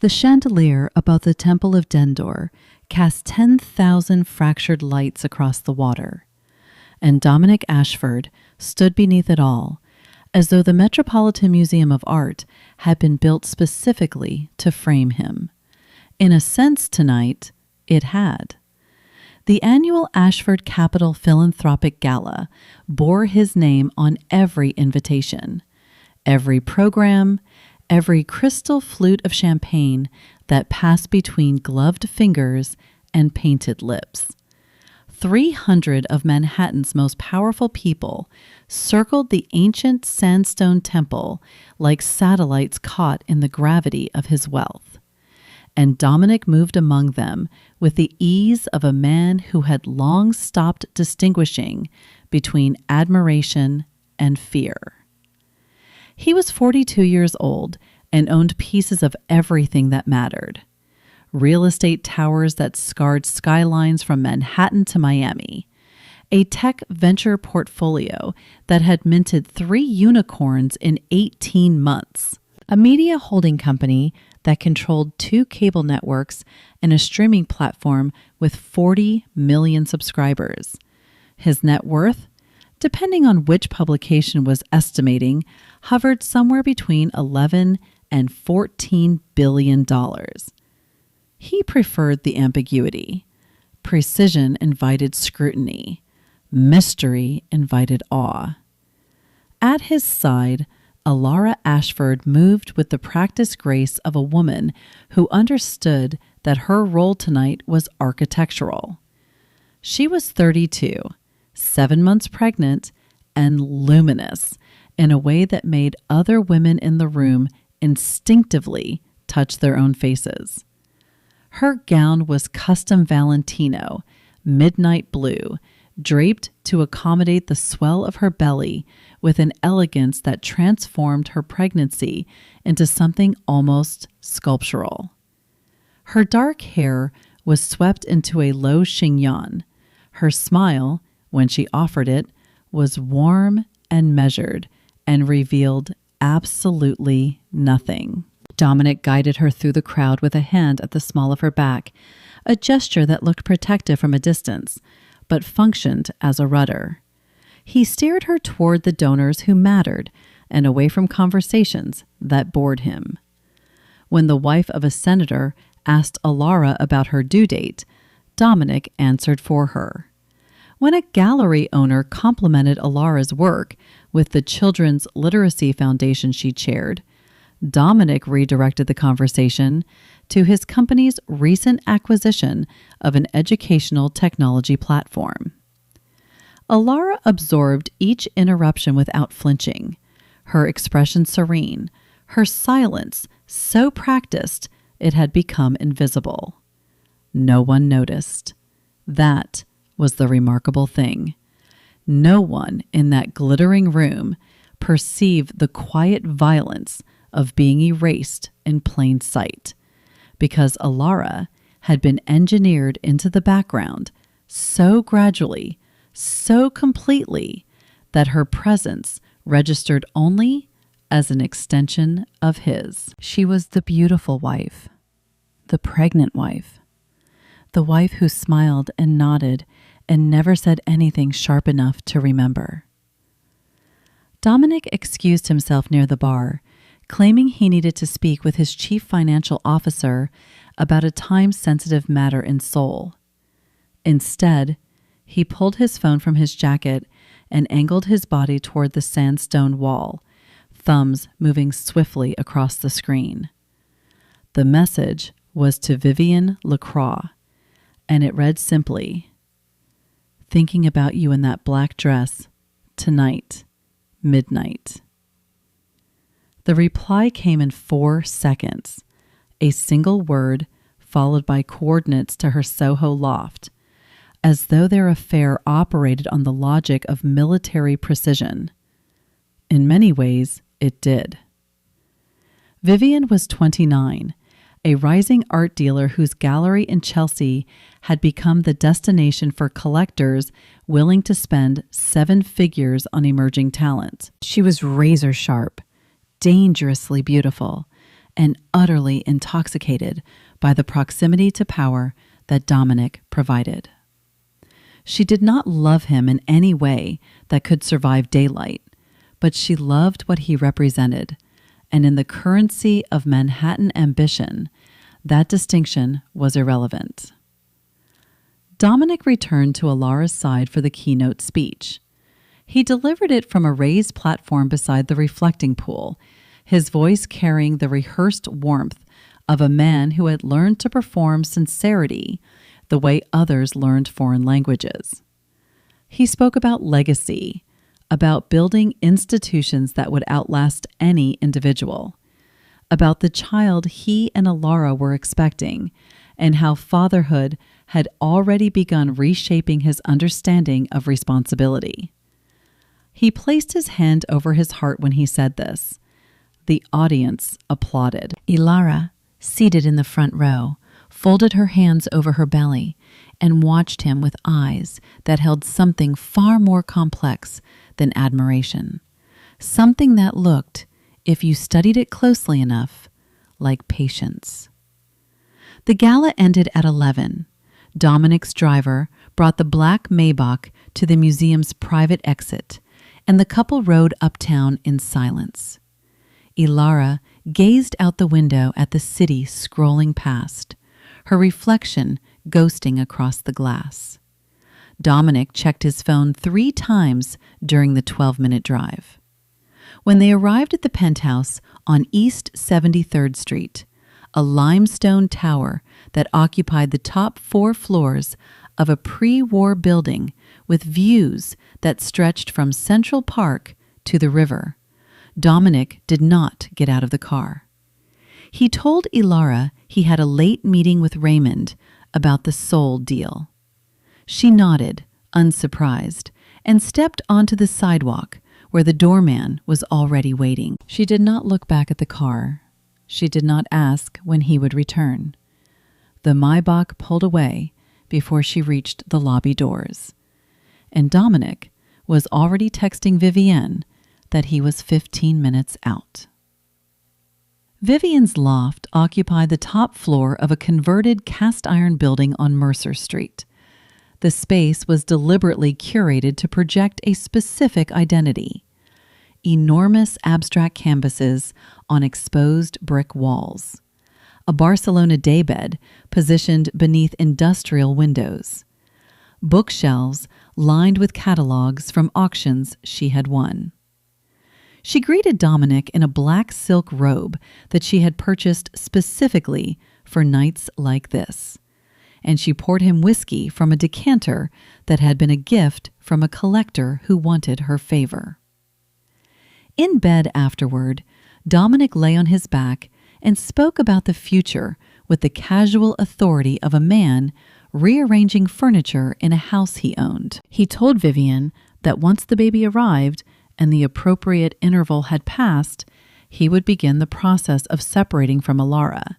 The chandelier above the Temple of Dendor cast 10,000 fractured lights across the water, and Dominic Ashford stood beneath it all, as though the Metropolitan Museum of Art had been built specifically to frame him. In a sense, tonight, it had. The annual Ashford Capital Philanthropic Gala bore his name on every invitation, every program, every crystal flute of champagne that passed between gloved fingers and painted lips. 300 of Manhattan's most powerful people circled the ancient sandstone temple like satellites caught in the gravity of his wealth. And Dominic moved among them with the ease of a man who had long stopped distinguishing between admiration and fear. He was 42 years old and owned pieces of everything that mattered. Real estate towers that scarred skylines from Manhattan to Miami, a tech venture portfolio that had minted 3 unicorns in 18 months, a media holding company that controlled 2 cable networks and a streaming platform with 40 million subscribers. His net worth, depending on which publication was estimating, hovered somewhere between $11 and $14 billion. He preferred the ambiguity. Precision invited scrutiny. Mystery invited awe. At his side, Alara Ashford moved with the practiced grace of a woman who understood that her role tonight was architectural. She was 32, 7 months pregnant, and luminous in a way that made other women in the room instinctively touch their own faces. Her gown was custom Valentino, midnight blue, draped to accommodate the swell of her belly with an elegance that transformed her pregnancy into something almost sculptural. Her dark hair was swept into a low chignon. Her smile, when she offered it, was warm and measured and revealed absolutely nothing. Dominic guided her through the crowd with a hand at the small of her back, a gesture that looked protective from a distance, but functioned as a rudder. He steered her toward the donors who mattered and away from conversations that bored him. When the wife of a senator asked Alara about her due date, Dominic answered for her. When a gallery owner complimented Alara's work with the Children's Literacy Foundation she chaired, Dominic redirected the conversation to his company's recent acquisition of an educational technology platform. Alara absorbed each interruption without flinching, her expression serene, her silence so practiced it had become invisible. No one noticed. That was the remarkable thing. No one in that glittering room perceived the quiet violence of being erased in plain sight, because Alara had been engineered into the background so gradually, so completely, that her presence registered only as an extension of his. She was the beautiful wife, the pregnant wife, the wife who smiled and nodded and never said anything sharp enough to remember. Dominic excused himself near the bar, claiming he needed to speak with his chief financial officer about a time-sensitive matter in Seoul. Instead, he pulled his phone from his jacket and angled his body toward the sandstone wall, thumbs moving swiftly across the screen. The message was to Vivian LaCroix, and it read simply, "Thinking about you in that black dress, tonight, midnight." The reply came in 4 seconds, a single word followed by coordinates to her Soho loft, as though their affair operated on the logic of military precision. In many ways, it did. Vivian was 29, a rising art dealer whose gallery in Chelsea had become the destination for collectors willing to spend 7 figures on emerging talent. She was razor sharp, dangerously beautiful, and utterly intoxicated by the proximity to power that Dominic provided. She did not love him in any way that could survive daylight, but she loved what he represented, and in the currency of Manhattan ambition, that distinction was irrelevant. Dominic returned to Alara's side for the keynote speech. He delivered it from a raised platform beside the reflecting pool, his voice carrying the rehearsed warmth of a man who had learned to perform sincerity the way others learned foreign languages. He spoke about legacy, about building institutions that would outlast any individual, about the child he and Alara were expecting, and how fatherhood had already begun reshaping his understanding of responsibility. He placed his hand over his heart when he said this. The audience applauded. Alara, seated in the front row, folded her hands over her belly and watched him with eyes that held something far more complex than admiration, something that looked, if you studied it closely enough, like patience. The gala ended at 11. Dominic's driver brought the black Maybach to the museum's private exit, and the couple rode uptown in silence. Alara gazed out the window at the city scrolling past, her reflection ghosting across the glass. Dominic checked his phone 3 times during the 12-minute drive. When they arrived at the penthouse on East 73rd Street, a limestone tower that occupied the top 4 floors of a pre-war building with views that stretched from Central Park to the river, Dominic did not get out of the car. He told Alara he had a late meeting with Raymond about the Seoul deal. She nodded, unsurprised, and stepped onto the sidewalk where the doorman was already waiting. She did not look back at the car. She did not ask when he would return. The Maybach pulled away before she reached the lobby doors, and Dominic was already texting Vivienne that he was 15 minutes out. Vivienne's loft occupied the top floor of a converted cast-iron building on Mercer Street. The space was deliberately curated to project a specific identity. Enormous abstract canvases on exposed brick walls. A Barcelona daybed positioned beneath industrial windows. Bookshelves lined with catalogs from auctions she had won. She greeted Dominic in a black silk robe that she had purchased specifically for nights like this, and she poured him whiskey from a decanter that had been a gift from a collector who wanted her favor. In bed afterward, Dominic lay on his back and spoke about the future with the casual authority of a man rearranging furniture in a house he owned. He told Vivienne that once the baby arrived and the appropriate interval had passed, he would begin the process of separating from Alara.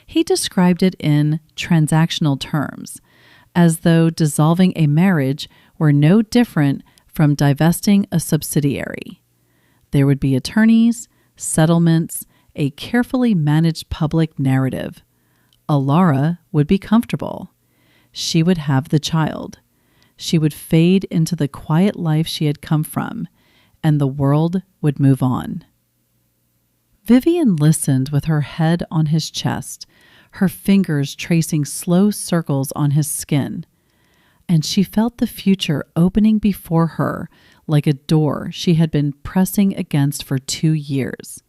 He described it in transactional terms, as though dissolving a marriage were no different from divesting a subsidiary. There would be attorneys, settlements, a carefully managed public narrative. Alara would be comfortable. She would have the child. She would fade into the quiet life she had come from, and the world would move on. Vivienne listened with her head on his chest, her fingers tracing slow circles on his skin, and she felt the future opening before her like a door she had been pressing against for 2 years.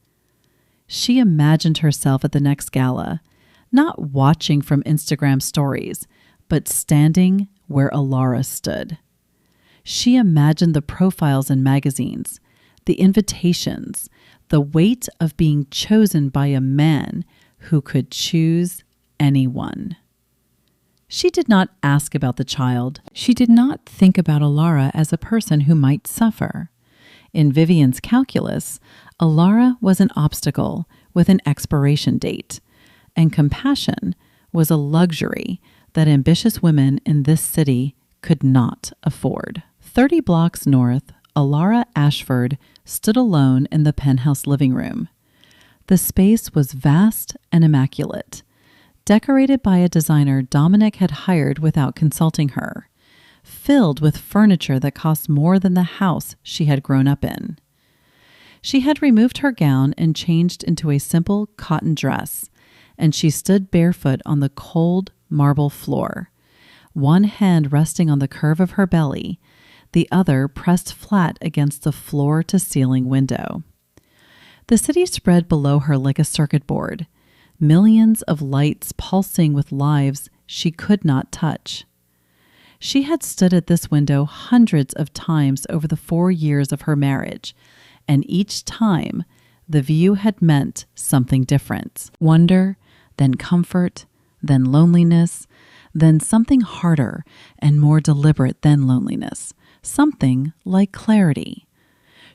She imagined herself at the next gala, not watching from Instagram stories, but standing where Alara stood. She imagined the profiles in magazines, the invitations, the weight of being chosen by a man who could choose anyone. She did not ask about the child. She did not think about Alara as a person who might suffer. In Vivienne's calculus, Alara was an obstacle with an expiration date, and compassion was a luxury that ambitious women in this city could not afford. 30 blocks north, Alara Ashford stood alone in the penthouse living room. The space was vast and immaculate, decorated by a designer Dominic had hired without consulting her, filled with furniture that cost more than the house she had grown up in. She had removed her gown and changed into a simple cotton dress, and she stood barefoot on the cold marble floor, one hand resting on the curve of her belly, the other pressed flat against the floor-to-ceiling window. The city spread below her like a circuit board, millions of lights pulsing with lives she could not touch. She had stood at this window hundreds of times over the 4 years of her marriage, and each time the view had meant something different. Wonder, then comfort, then loneliness, then something harder and more deliberate than loneliness, something like clarity.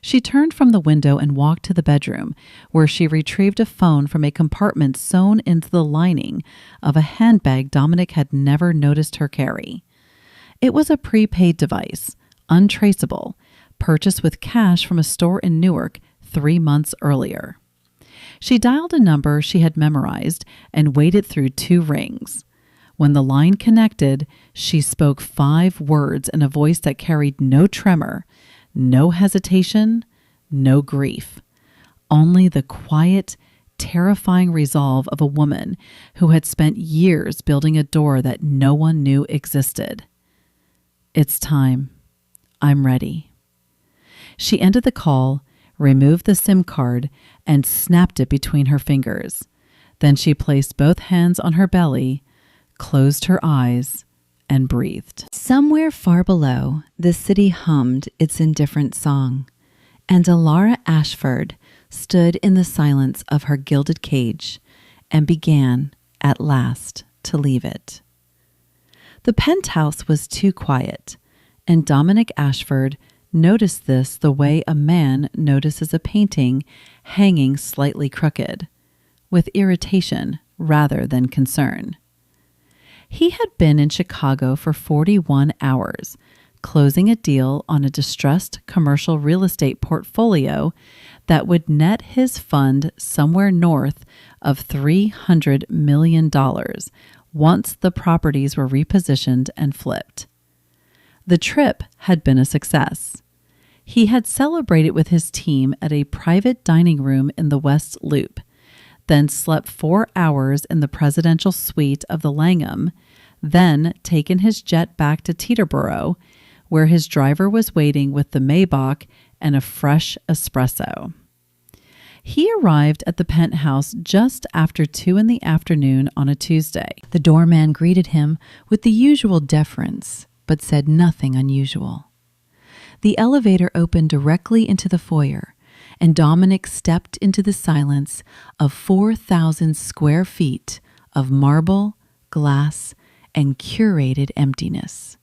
She turned from the window and walked to the bedroom, where she retrieved a phone from a compartment sewn into the lining of a handbag Dominic had never noticed her carry. It was a prepaid device, untraceable, purchased with cash from a store in Newark 3 months earlier. She dialed a number she had memorized and waited through 2 rings. When the line connected, she spoke 5 words in a voice that carried no tremor, no hesitation, no grief, only the quiet, terrifying resolve of a woman who had spent years building a door that no one knew existed. "It's time. I'm ready." She ended the call, removed the SIM card, and snapped it between her fingers. Then she placed both hands on her belly, closed her eyes, and breathed. Somewhere far below, the city hummed its indifferent song, and Alara Ashford stood in the silence of her gilded cage and began, at last, to leave it. The penthouse was too quiet, and Dominic Ashford noticed this the way a man notices a painting hanging slightly crooked, with irritation rather than concern. He had been in Chicago for 41 hours, closing a deal on a distressed commercial real estate portfolio that would net his fund somewhere north of $300 million once the properties were repositioned and flipped. The trip had been a success. He had celebrated with his team at a private dining room in the West Loop, then slept 4 hours in the presidential suite of the Langham, then taken his jet back to Teterboro, where his driver was waiting with the Maybach and a fresh espresso. He arrived at the penthouse just after 2 p.m. on a Tuesday. The doorman greeted him with the usual deference, but said nothing unusual. The elevator opened directly into the foyer, and Dominic stepped into the silence of 4,000 square feet of marble, glass, and curated emptiness.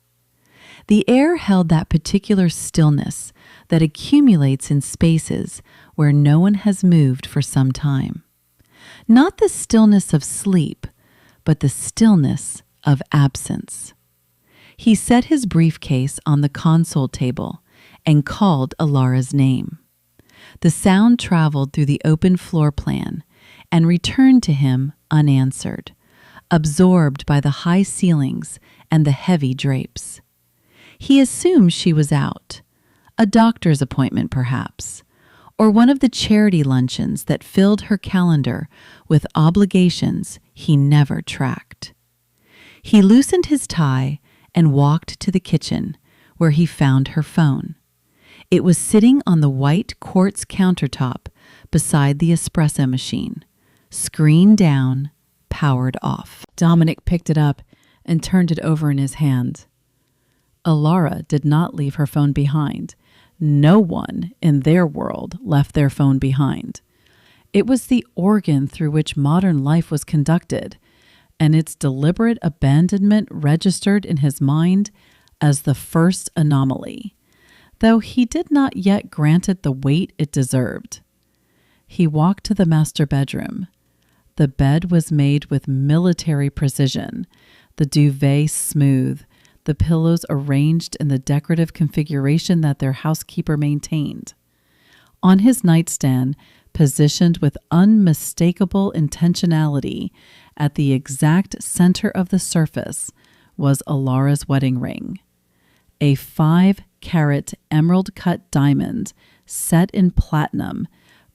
The air held that particular stillness that accumulates in spaces where no one has moved for some time. Not the stillness of sleep, but the stillness of absence. He set his briefcase on the console table and called Alara's name. The sound traveled through the open floor plan and returned to him unanswered, absorbed by the high ceilings and the heavy drapes. He assumed she was out, a doctor's appointment perhaps, or one of the charity luncheons that filled her calendar with obligations he never tracked. He loosened his tie and walked to the kitchen, where he found her phone. It was sitting on the white quartz countertop beside the espresso machine, screen down, powered off. Dominic picked it up and turned it over in his hand. Alara did not leave her phone behind. No one in their world left their phone behind. It was the organ through which modern life was conducted, and its deliberate abandonment registered in his mind as the first anomaly, though he did not yet grant it the weight it deserved. He walked to the master bedroom. The bed was made with military precision, the duvet smooth, the pillows arranged in the decorative configuration that their housekeeper maintained. On his nightstand, Positioned with unmistakable intentionality at the exact center of the surface was Alara's wedding ring, a 5-carat emerald-cut diamond set in platinum,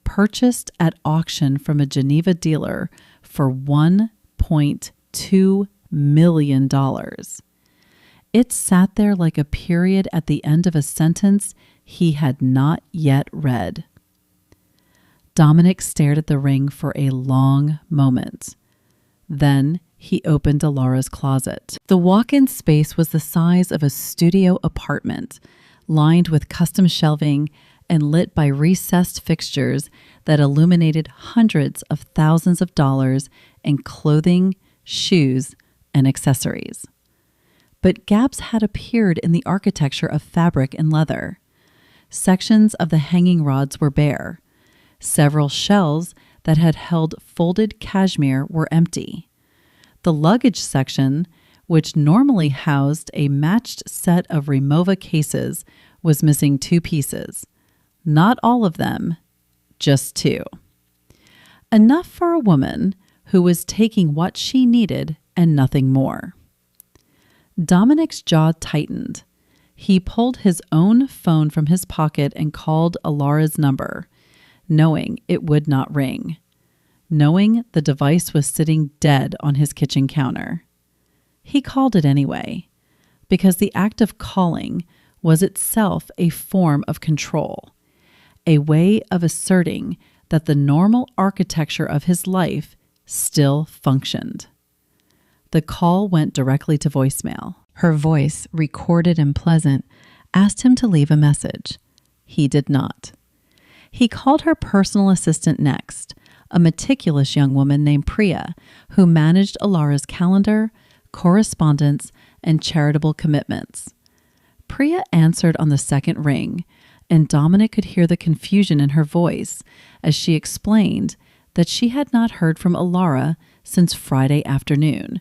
purchased at auction from a Geneva dealer for $1.2 million. It sat there like a period at the end of a sentence he had not yet read. Dominic stared at the ring for a long moment. Then he opened Alara's closet. The walk-in space was the size of a studio apartment, lined with custom shelving and lit by recessed fixtures that illuminated hundreds of thousands of dollars in clothing, shoes, and accessories. But gaps had appeared in the architecture of fabric and leather. Sections of the hanging rods were bare. Several shelves that had held folded cashmere were empty. The luggage section, which normally housed a matched set of Remova cases, was missing 2 pieces. Not all of them, just 2. Enough for a woman who was taking what she needed and nothing more. Dominic's jaw tightened. He pulled his own phone from his pocket and called Alara's number, knowing it would not ring, knowing the device was sitting dead on his kitchen counter. He called it anyway, because the act of calling was itself a form of control, a way of asserting that the normal architecture of his life still functioned. The call went directly to voicemail. Her voice, recorded and pleasant, asked him to leave a message. He did not. He called her personal assistant next, a meticulous young woman named Priya, who managed Alara's calendar, correspondence, and charitable commitments. Priya answered on the second ring, and Dominic could hear the confusion in her voice as she explained that she had not heard from Alara since Friday afternoon,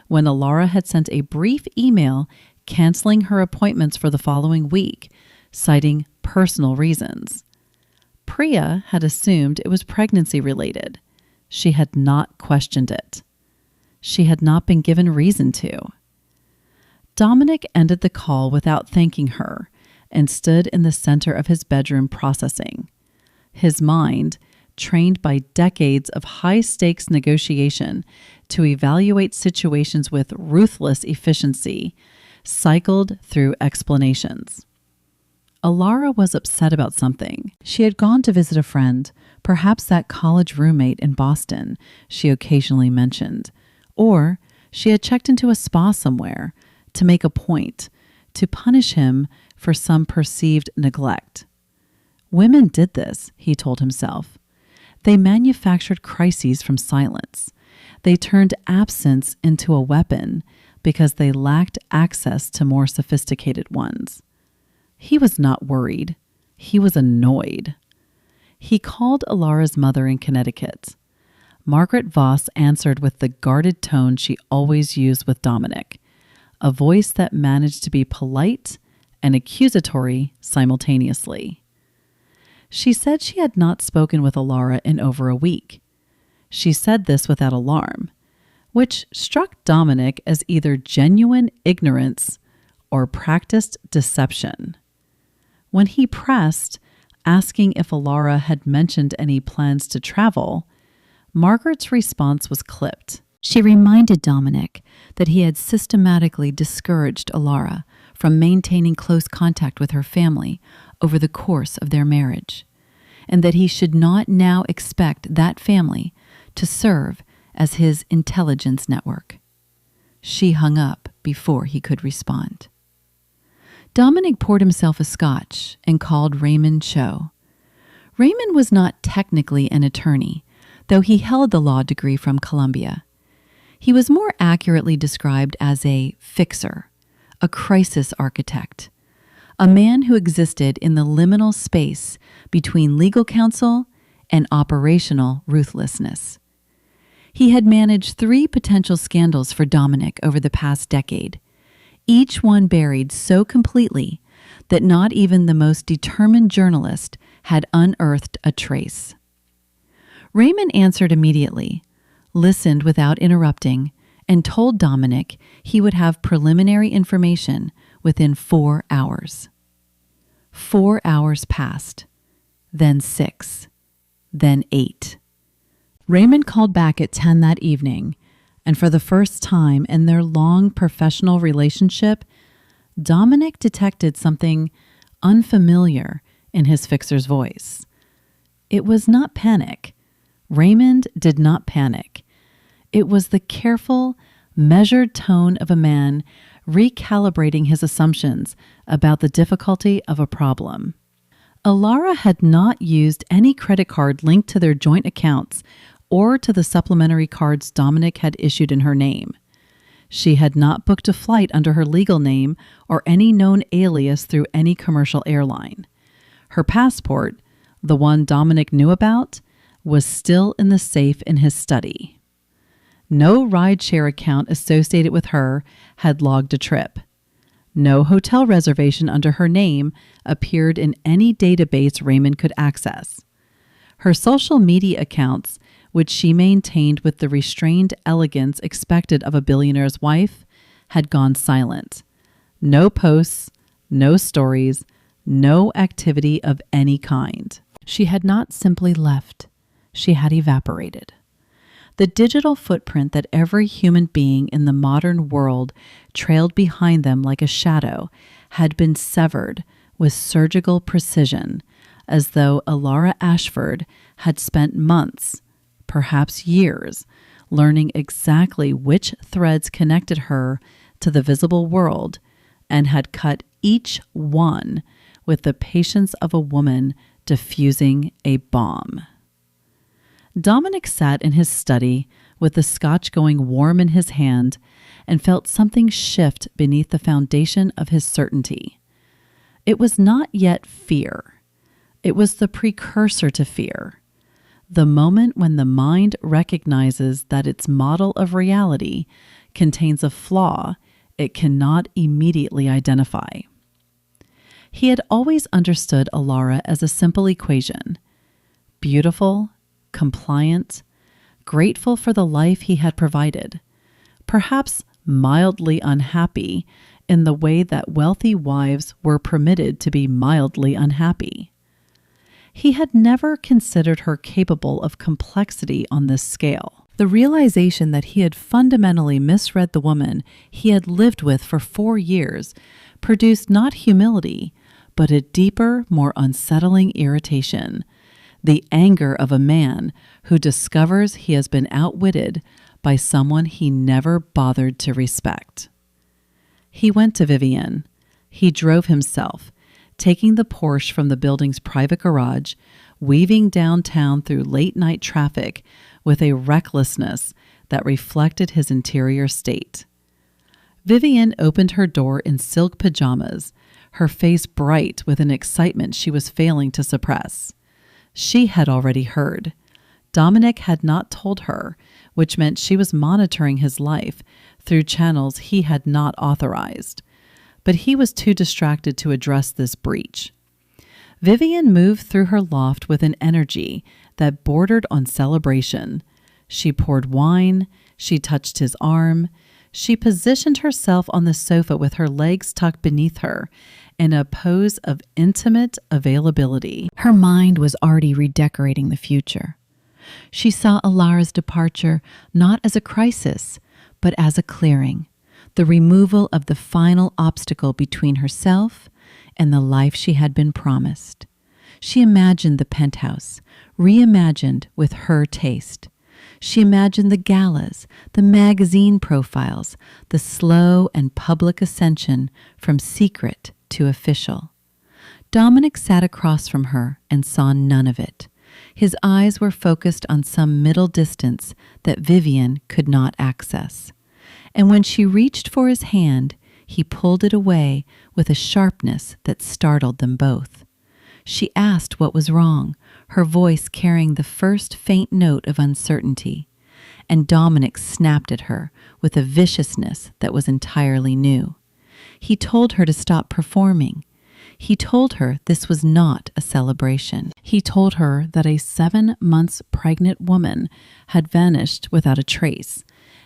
when Alara had sent a brief email canceling her appointments for the following week, citing personal reasons. Priya had assumed it was pregnancy-related. She had not questioned it. She had not been given reason to. Dominic ended the call without thanking her and stood in the center of his bedroom processing. His mind, trained by decades of high-stakes negotiation to evaluate situations with ruthless efficiency, cycled through explanations. Alara was upset about something. She had gone to visit a friend, perhaps that college roommate in Boston she occasionally mentioned, or she had checked into a spa somewhere to make a point, to punish him for some perceived neglect. Women did this, he told himself. They manufactured crises from silence. They turned absence into a weapon because they lacked access to more sophisticated ones. He was not worried. He was annoyed. He called Alara's mother in Connecticut. Margaret Voss answered with the guarded tone she always used with Dominic, a voice that managed to be polite and accusatory simultaneously. She said she had not spoken with Alara in over a week. She said this without alarm, which struck Dominic as either genuine ignorance or practiced deception. When he pressed, asking if Alara had mentioned any plans to travel, Margaret's response was clipped. She reminded Dominic that he had systematically discouraged Alara from maintaining close contact with her family over the course of their marriage, and that he should not now expect that family to serve as his intelligence network. She hung up before he could respond. Dominic poured himself a scotch and called Raymond Cho. Raymond was not technically an attorney, though he held the law degree from Columbia. He was more accurately described as a fixer, a crisis architect, a man who existed in the liminal space between legal counsel and operational ruthlessness. He had managed 3 potential scandals for Dominic over the past decade, each one buried so completely that not even the most determined journalist had unearthed a trace. Raymond answered immediately, listened without interrupting, and told Dominic he would have preliminary information within 4 hours. 4 hours passed, then 6, then 8. Raymond called back at 10 that evening, and for the first time in their long professional relationship, Dominic detected something unfamiliar in his fixer's voice. It was not panic. Raymond did not panic. It was the careful, measured tone of a man recalibrating his assumptions about the difficulty of a problem. Alara had not used any credit card linked to their joint accounts or to the supplementary cards Dominic had issued in her name. She had not booked a flight under her legal name or any known alias through any commercial airline. Her passport, the one Dominic knew about, was still in the safe in his study. No rideshare account associated with her had logged a trip. No hotel reservation under her name appeared in any database Raymond could access. Her social media accounts, which she maintained with the restrained elegance expected of a billionaire's wife, had gone silent. No posts, no stories, no activity of any kind. She had not simply left. She had evaporated. The digital footprint that every human being in the modern world trailed behind them like a shadow had been severed with surgical precision, as though Alara Ashford had spent months, perhaps years, learning exactly which threads connected her to the visible world and had cut each one with the patience of a woman diffusing a bomb. Dominic sat in his study with the scotch going warm in his hand and felt something shift beneath the foundation of his certainty. It was not yet fear. It was the precursor to fear. The moment when the mind recognizes that its model of reality contains a flaw it cannot immediately identify. He had always understood Alara as a simple equation: beautiful, compliant, grateful for the life he had provided, perhaps mildly unhappy in the way that wealthy wives were permitted to be mildly unhappy. He had never considered her capable of complexity on this scale. The realization that he had fundamentally misread the woman he had lived with for 4 years produced not humility, but a deeper, more unsettling irritation. The anger of a man who discovers he has been outwitted by someone he never bothered to respect. He went to Vivienne. He drove himself, taking the Porsche from the building's private garage, weaving downtown through late-night traffic with a recklessness that reflected his interior state. Vivienne opened her door in silk pajamas, her face bright with an excitement she was failing to suppress. She had already heard. Dominic had not told her, which meant she was monitoring his life through channels he had not authorized. But he was too distracted to address this breach. Vivienne moved through her loft with an energy that bordered on celebration. She poured wine, she touched his arm, she positioned herself on the sofa with her legs tucked beneath her in a pose of intimate availability. Her mind was already redecorating the future. She saw Alara's departure not as a crisis, but as a clearing, the removal of the final obstacle between herself and the life she had been promised. She imagined the penthouse, reimagined with her taste. She imagined the galas, the magazine profiles, the slow and public ascension from secret to official. Dominic sat across from her and saw none of it. His eyes were focused on some middle distance that Vivienne could not access. And when she reached for his hand, he pulled it away with a sharpness that startled them both. She asked what was wrong, her voice carrying the first faint note of uncertainty, and Dominic snapped at her with a viciousness that was entirely new. He told her to stop performing. He told her this was not a celebration. He told her that a 7 months pregnant woman had vanished without a trace,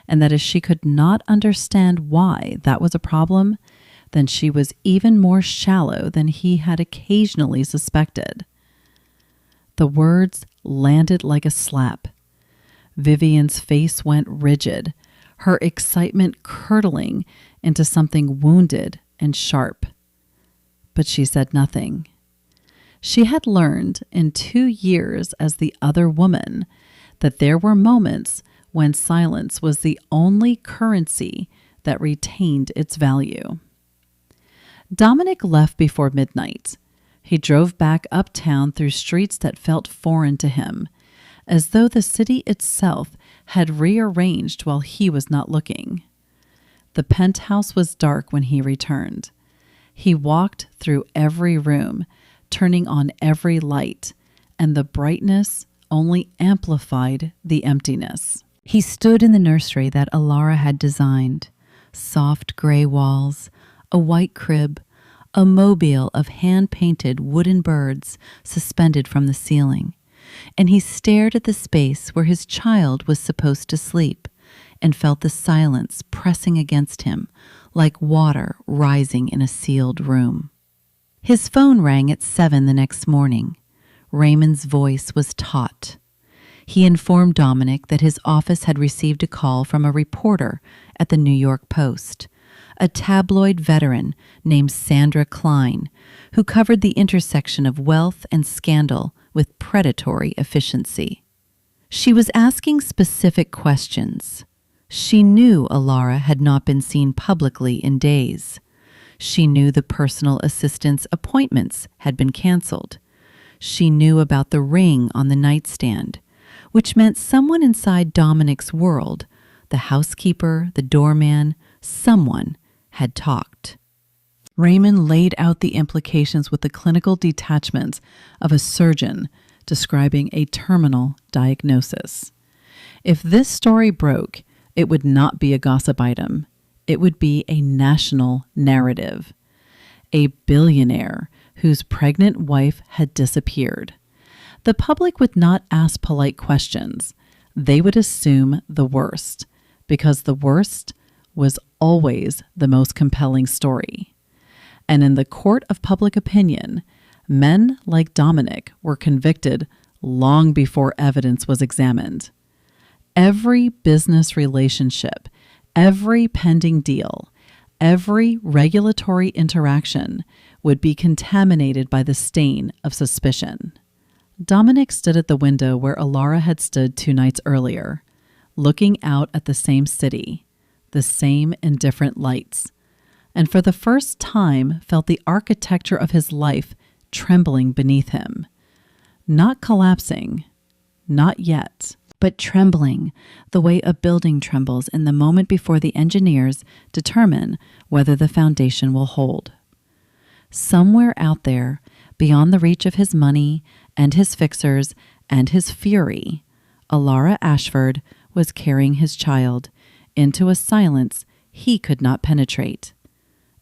and that as she could not understand why that was a problem, then she was even more shallow than he had occasionally suspected. The words landed like a slap. Vivian's face went rigid, her excitement curdling into something wounded and sharp. But she said nothing. She had learned in 2 years as the other woman that there were moments when silence was the only currency that retained its value. Dominic left before midnight. He drove back uptown through streets that felt foreign to him, as though the city itself had rearranged while he was not looking. The penthouse was dark when he returned. He walked through every room, turning on every light, and the brightness only amplified the emptiness. He stood in the nursery that Alara had designed. Soft gray walls, a white crib, a mobile of hand-painted wooden birds suspended from the ceiling. And he stared at the space where his child was supposed to sleep and felt the silence pressing against him like water rising in a sealed room. His phone rang at 7 the next morning. Raymond's voice was taut. He informed Dominic that his office had received a call from a reporter at the New York Post, a tabloid veteran named Sandra Klein, who covered the intersection of wealth and scandal with predatory efficiency. She was asking specific questions. She knew Alara had not been seen publicly in days. She knew the personal assistant's appointments had been canceled. She knew about the ring on the nightstand, which meant someone inside Dominic's world, the housekeeper, the doorman, someone had talked. Raymond laid out the implications with the clinical detachment of a surgeon describing a terminal diagnosis. If this story broke, it would not be a gossip item. It would be a national narrative. A billionaire whose pregnant wife had disappeared. The public would not ask polite questions. They would assume the worst, because the worst was always the most compelling story. And in the court of public opinion, men like Dominic were convicted long before evidence was examined. Every business relationship, every pending deal, every regulatory interaction would be contaminated by the stain of suspicion. Dominic stood at the window where Alara had stood 2 nights earlier, looking out at the same city, the same indifferent lights, and for the first time felt the architecture of his life trembling beneath him. Not collapsing, not yet, but trembling the way a building trembles in the moment before the engineers determine whether the foundation will hold. Somewhere out there, beyond the reach of his money and his fixers and his fury, Alara Ashford was carrying his child into a silence he could not penetrate.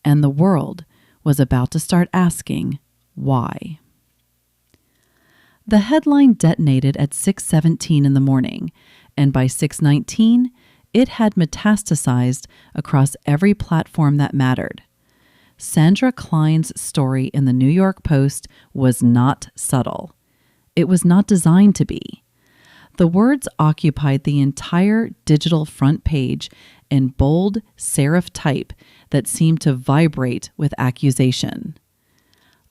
And the world was about to start asking why. The headline detonated at 6:17 in the morning, and by 6:19, it had metastasized across every platform that mattered. Sandra Klein's story in the New York Post was not subtle. It was not designed to be. The words occupied the entire digital front page in bold serif type that seemed to vibrate with accusation.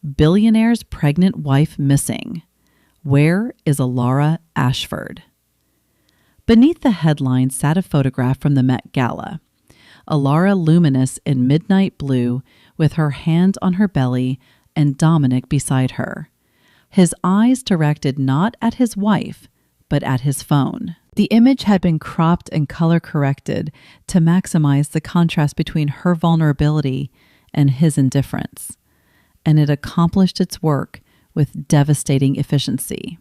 Billionaire's pregnant wife missing. Where is Alara Ashford? Beneath the headline sat a photograph from the Met Gala. Alara luminous in midnight blue with her hand on her belly and Dominic beside her. His eyes directed not at his wife, but at his phone. The image had been cropped and color corrected to maximize the contrast between her vulnerability and his indifference, and it accomplished its work with devastating efficiency.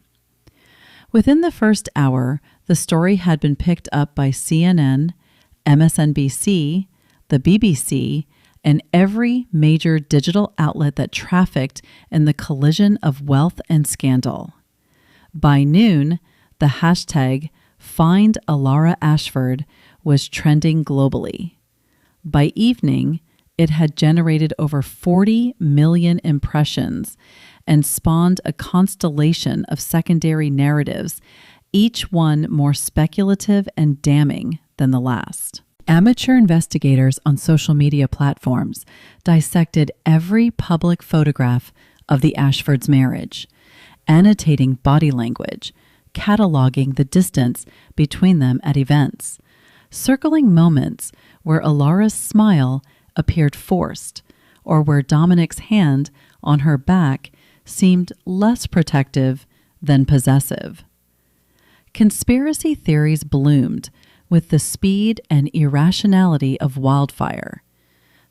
Within the first hour, the story had been picked up by CNN, MSNBC, the BBC, and every major digital outlet that trafficked in the collision of wealth and scandal. By noon, the hashtag Find Alara Ashford was trending globally. By evening, it had generated over 40 million impressions and spawned a constellation of secondary narratives, each one more speculative and damning than the last. Amateur investigators on social media platforms dissected every public photograph of the Ashfords' marriage, annotating body language, cataloging the distance between them at events, circling moments where Alara's smile appeared forced, or where Dominic's hand on her back seemed less protective than possessive. Conspiracy theories bloomed with the speed and irrationality of wildfire.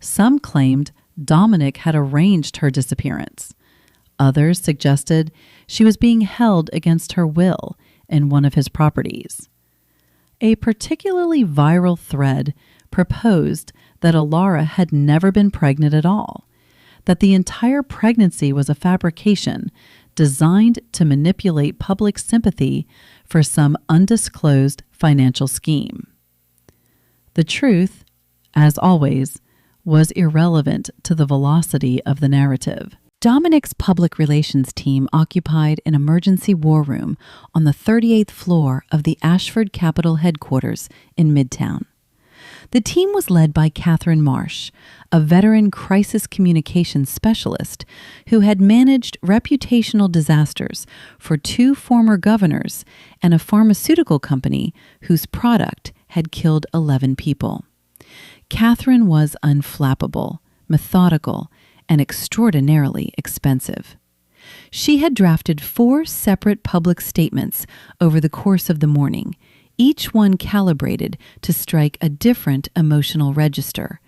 Some claimed Dominic had arranged her disappearance. Others suggested she was being held against her will in one of his properties. A particularly viral thread proposed that Alara had never been pregnant at all, that the entire pregnancy was a fabrication designed to manipulate public sympathy for some undisclosed financial scheme. The truth, as always, was irrelevant to the velocity of the narrative. Dominic's public relations team occupied an emergency war room on the 38th floor of the Ashford Capitol headquarters in Midtown. The team was led by Catherine Marsh, a veteran crisis communications specialist who had managed reputational disasters for 2 former governors and a pharmaceutical company whose product had killed 11 people. Catherine was unflappable, methodical, and extraordinarily expensive. She had drafted 4 separate public statements over the course of the morning, each one calibrated to strike a different emotional register,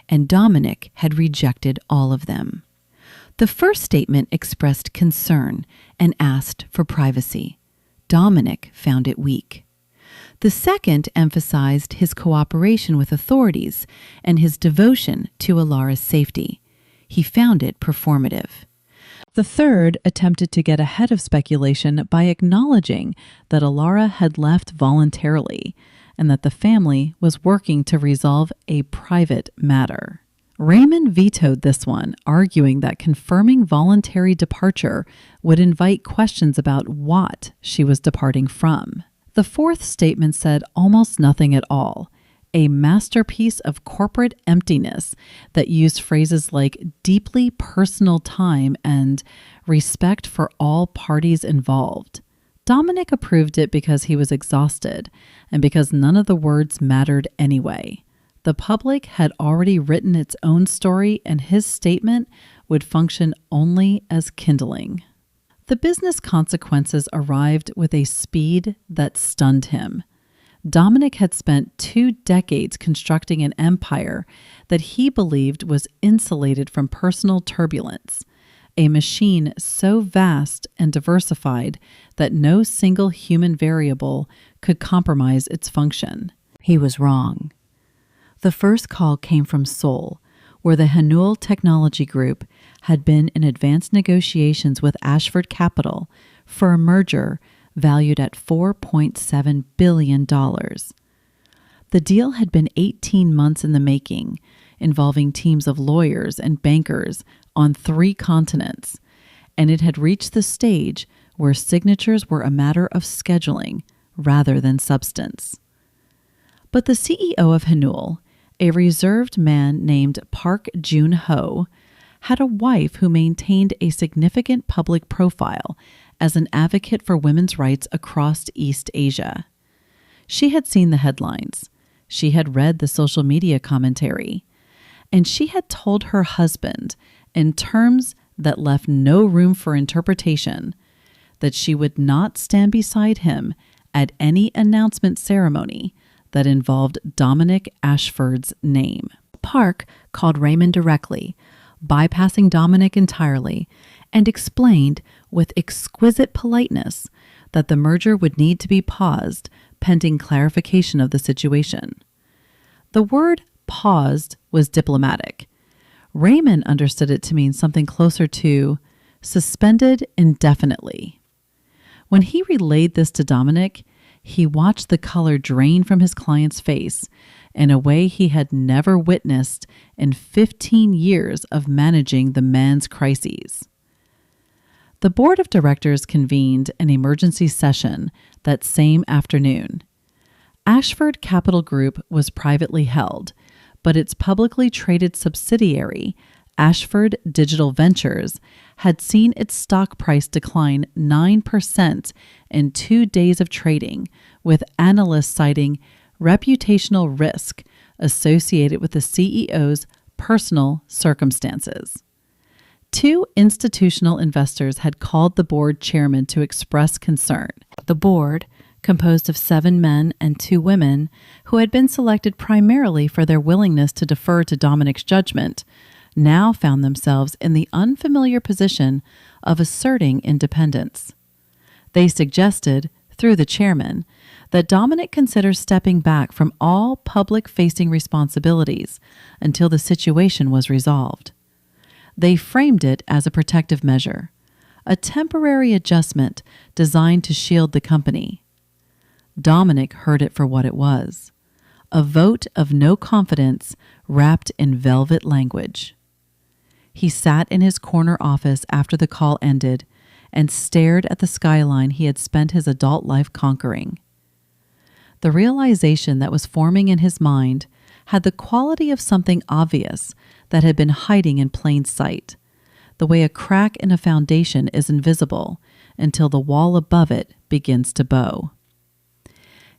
and Dominic had rejected all of them. The first statement expressed concern and asked for privacy. Dominic found it weak. The second emphasized his cooperation with authorities and his devotion to Alara's safety. He found it performative. The third attempted to get ahead of speculation by acknowledging that Alara had left voluntarily and that the family was working to resolve a private matter. Raymond vetoed this one, arguing that confirming voluntary departure would invite questions about what she was departing from. The fourth statement said almost nothing at all, a masterpiece of corporate emptiness that used phrases like deeply personal time and respect for all parties involved. Dominic approved it because he was exhausted and because none of the words mattered anyway. The public had already written its own story, and his statement would function only as kindling. The business consequences arrived with a speed that stunned him. Dominic had spent 2 decades constructing an empire that he believed was insulated from personal turbulence, a machine so vast and diversified that no single human variable could compromise its function. He was wrong. The first call came from Seoul, where the Hanul Technology Group had been in advanced negotiations with Ashford Capital for a merger valued at $4.7 billion. The deal had been 18 months in the making, involving teams of lawyers and bankers on 3 continents, and it had reached the stage where signatures were a matter of scheduling rather than substance. But the CEO of Hanul, a reserved man named Park Jun-ho, had a wife who maintained a significant public profile as an advocate for women's rights across East Asia. She had seen the headlines. She had read the social media commentary. And she had told her husband, in terms that left no room for interpretation, that she would not stand beside him at any announcement ceremony that involved Dominic Ashford's name. Park called Raymond directly, bypassing Dominic entirely, and explained with exquisite politeness that the merger would need to be paused pending clarification of the situation. The word paused was diplomatic. Raymond understood it to mean something closer to suspended indefinitely. When he relayed this to Dominic, he watched the color drain from his client's face in a way he had never witnessed in 15 years of managing the man's crises. The board of directors convened an emergency session that same afternoon. Ashford Capital Group was privately held, but its publicly traded subsidiary, Ashford Digital Ventures, had seen its stock price decline 9% in 2 days of trading, with analysts citing reputational risk associated with the CEO's personal circumstances. 2 institutional investors had called the board chairman to express concern. The board, composed of 7 men and 2 women, who had been selected primarily for their willingness to defer to Dominic's judgment, now found themselves in the unfamiliar position of asserting independence. They suggested, through the chairman, that Dominic consider stepping back from all public-facing responsibilities until the situation was resolved. They framed it as a protective measure, a temporary adjustment designed to shield the company. Dominic heard it for what it was, a vote of no confidence wrapped in velvet language. He sat in his corner office after the call ended and stared at the skyline he had spent his adult life conquering. The realization that was forming in his mind had the quality of something obvious that had been hiding in plain sight, the way a crack in a foundation is invisible until the wall above it begins to bow.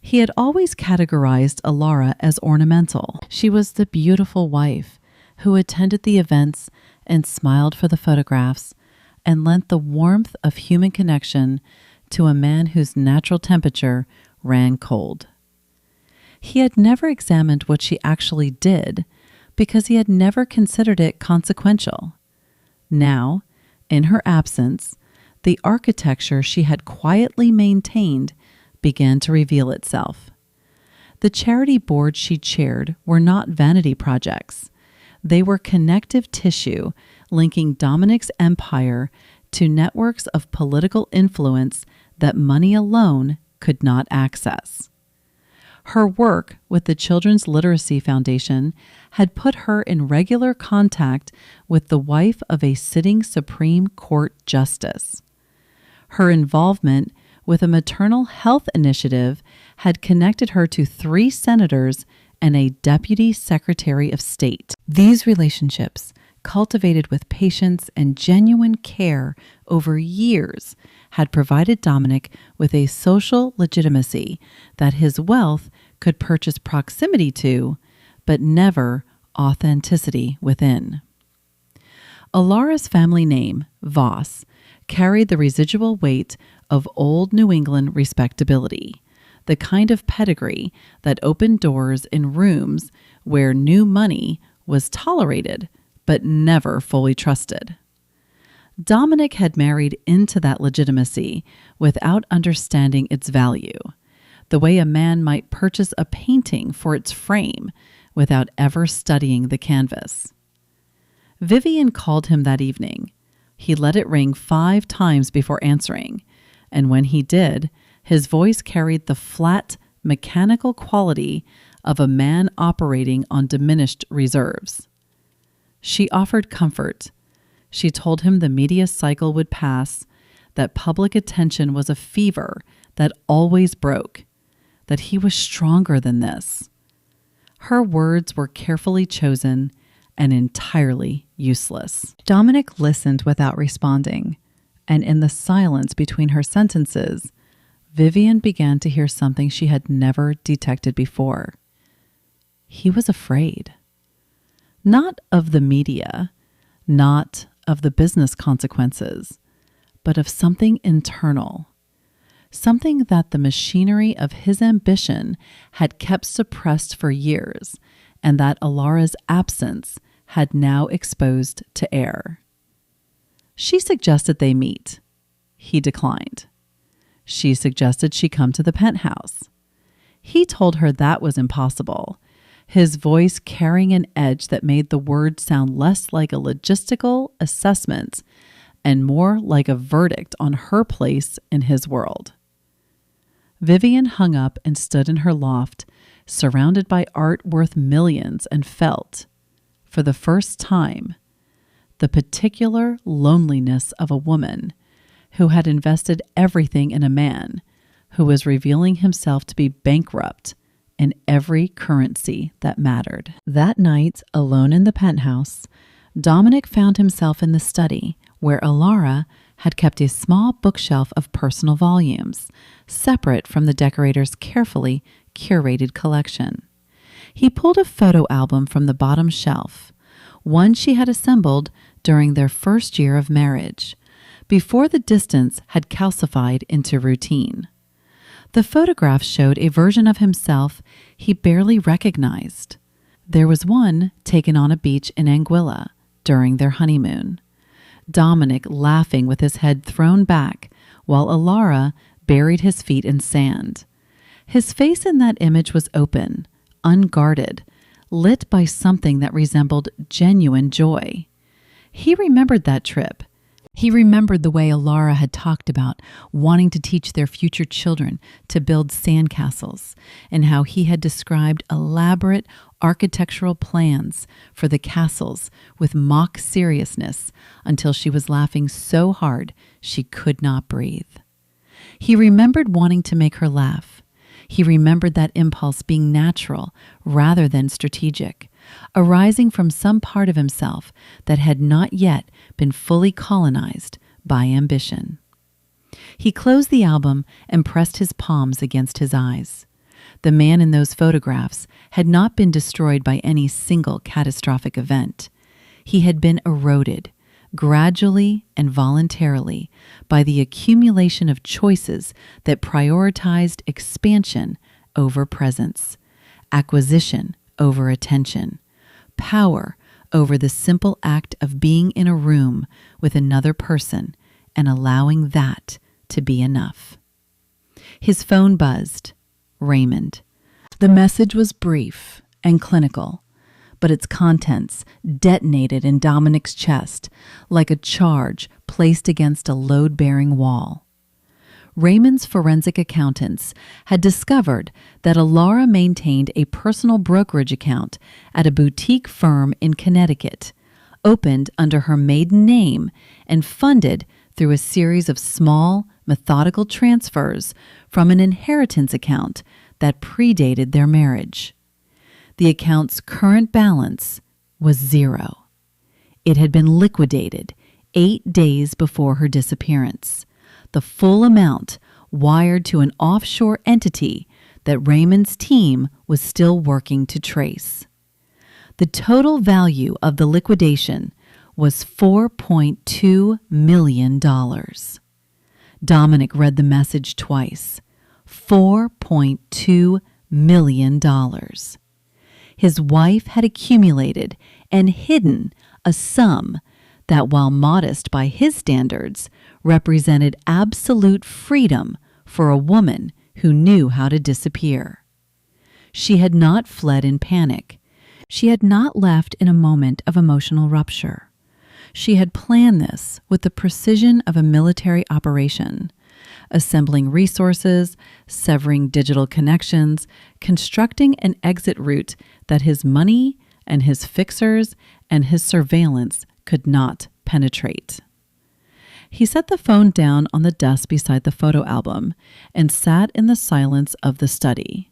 He had always categorized Alara as ornamental. She was the beautiful wife who attended the events and smiled for the photographs and lent the warmth of human connection to a man whose natural temperature ran cold. He had never examined what she actually did because he had never considered it consequential. Now, in her absence, the architecture she had quietly maintained began to reveal itself. The charity board she chaired were not vanity projects. They were connective tissue linking Dominic's empire to networks of political influence that money alone could not access. Her work with the Children's Literacy Foundation had put her in regular contact with the wife of a sitting Supreme Court justice. Her involvement with a maternal health initiative had connected her to 3 senators and a deputy secretary of state. These relationships, cultivated with patience and genuine care over years, had provided Dominic with a social legitimacy that his wealth could purchase proximity to, but never authenticity within. Alara's family name, Voss, carried the residual weight of old New England respectability, the kind of pedigree that opened doors in rooms where new money was tolerated but never fully trusted. Dominic had married into that legitimacy without understanding its value, the way a man might purchase a painting for its frame without ever studying the canvas. Vivian called him that evening. He let it ring 5 times before answering, and when he did, his voice carried the flat, mechanical quality of a man operating on diminished reserves. She offered comfort. She told him the media cycle would pass, that public attention was a fever that always broke, that he was stronger than this. Her words were carefully chosen and entirely useless. Dominic listened without responding, and in the silence between her sentences, Vivian began to hear something she had never detected before. He was afraid. Not of the media, not of the business consequences, but of something internal, something that the machinery of his ambition had kept suppressed for years, and that Alara's absence had now exposed to air. She suggested they meet. He declined. She suggested she come to the penthouse. He told her that was impossible. his voice carrying an edge that made the words sound less like a logistical assessment and more like a verdict on her place in his world. Vivian hung up and stood in her loft, surrounded by art worth millions, and felt, for the first time, the particular loneliness of a woman who had invested everything in a man who was revealing himself to be bankrupt in every currency that mattered. That night, alone in the penthouse, Dominic found himself in the study where Alara had kept a small bookshelf of personal volumes, separate from the decorator's carefully curated collection. He pulled a photo album from the bottom shelf, one she had assembled during their first year of marriage, before the distance had calcified into routine. The photographs showed a version of himself he barely recognized. There was one taken on a beach in Anguilla during their honeymoon, Dominic laughing with his head thrown back while Alara buried his feet in sand. His face in that image was open, unguarded, lit by something that resembled genuine joy. He remembered that trip. He remembered the way Alara had talked about wanting to teach their future children to build sandcastles, and how he had described elaborate architectural plans for the castles with mock seriousness until she was laughing so hard she could not breathe. He remembered wanting to make her laugh. He remembered that impulse being natural rather than strategic, arising from some part of himself that had not yet been fully colonized by ambition. He closed the album and pressed his palms against his eyes. The man in those photographs had not been destroyed by any single catastrophic event. He had been eroded, gradually and voluntarily, by the accumulation of choices that prioritized expansion over presence, acquisition over attention, power over the simple act of being in a room with another person and allowing that to be enough. His phone buzzed. Raymond. The message was brief and clinical, but its contents detonated in Dominic's chest like a charge placed against a load-bearing wall. Raymond's forensic accountants had discovered that Alara maintained a personal brokerage account at a boutique firm in Connecticut, opened under her maiden name and funded through a series of small, methodical transfers from an inheritance account that predated their marriage. The account's current balance was zero. It had been liquidated 8 days before her disappearance, the full amount wired to an offshore entity that Raymond's team was still working to trace. The total value of the liquidation was $4.2 million. Dominic read the message twice. $4.2 million. His wife had accumulated and hidden a sum that, while modest by his standards, represented absolute freedom for a woman who knew how to disappear. She had not fled in panic. She had not left in a moment of emotional rupture. She had planned this with the precision of a military operation, assembling resources, severing digital connections, constructing an exit route that his money and his fixers and his surveillance could not penetrate. He set the phone down on the desk beside the photo album and sat in the silence of the study,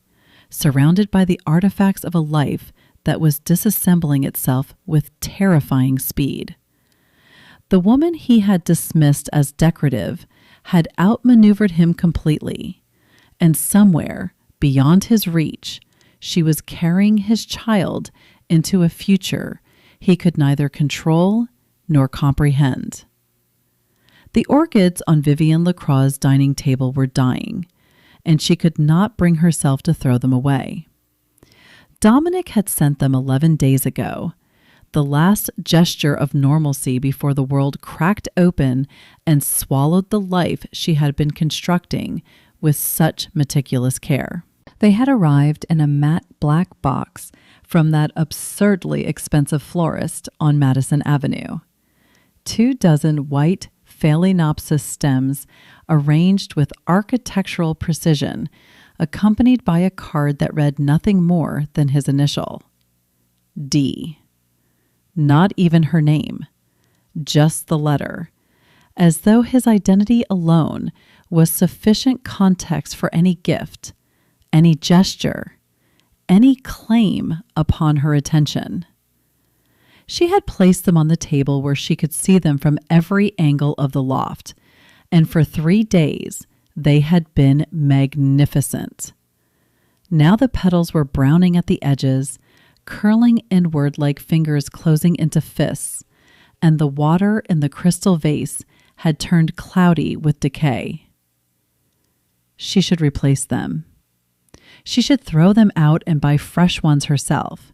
surrounded by the artifacts of a life that was disassembling itself with terrifying speed. The woman he had dismissed as decorative had outmaneuvered him completely, and somewhere beyond his reach, she was carrying his child into a future he could neither control nor comprehend. The orchids on Vivian Lacroix's dining table were dying, and she could not bring herself to throw them away. Dominic had sent them 11 days ago, the last gesture of normalcy before the world cracked open and swallowed the life she had been constructing with such meticulous care. They had arrived in a matte black box from that absurdly expensive florist on Madison Avenue. 24 white Phalaenopsis stems arranged with architectural precision, accompanied by a card that read nothing more than his initial, D. Not even her name, just the letter, as though his identity alone was sufficient context for any gift, any gesture, any claim upon her attention. She had placed them on the table where she could see them from every angle of the loft, and for 3 days they had been magnificent. Now the petals were browning at the edges, curling inward like fingers closing into fists, and the water in the crystal vase had turned cloudy with decay. She should replace them. She should throw them out and buy fresh ones herself,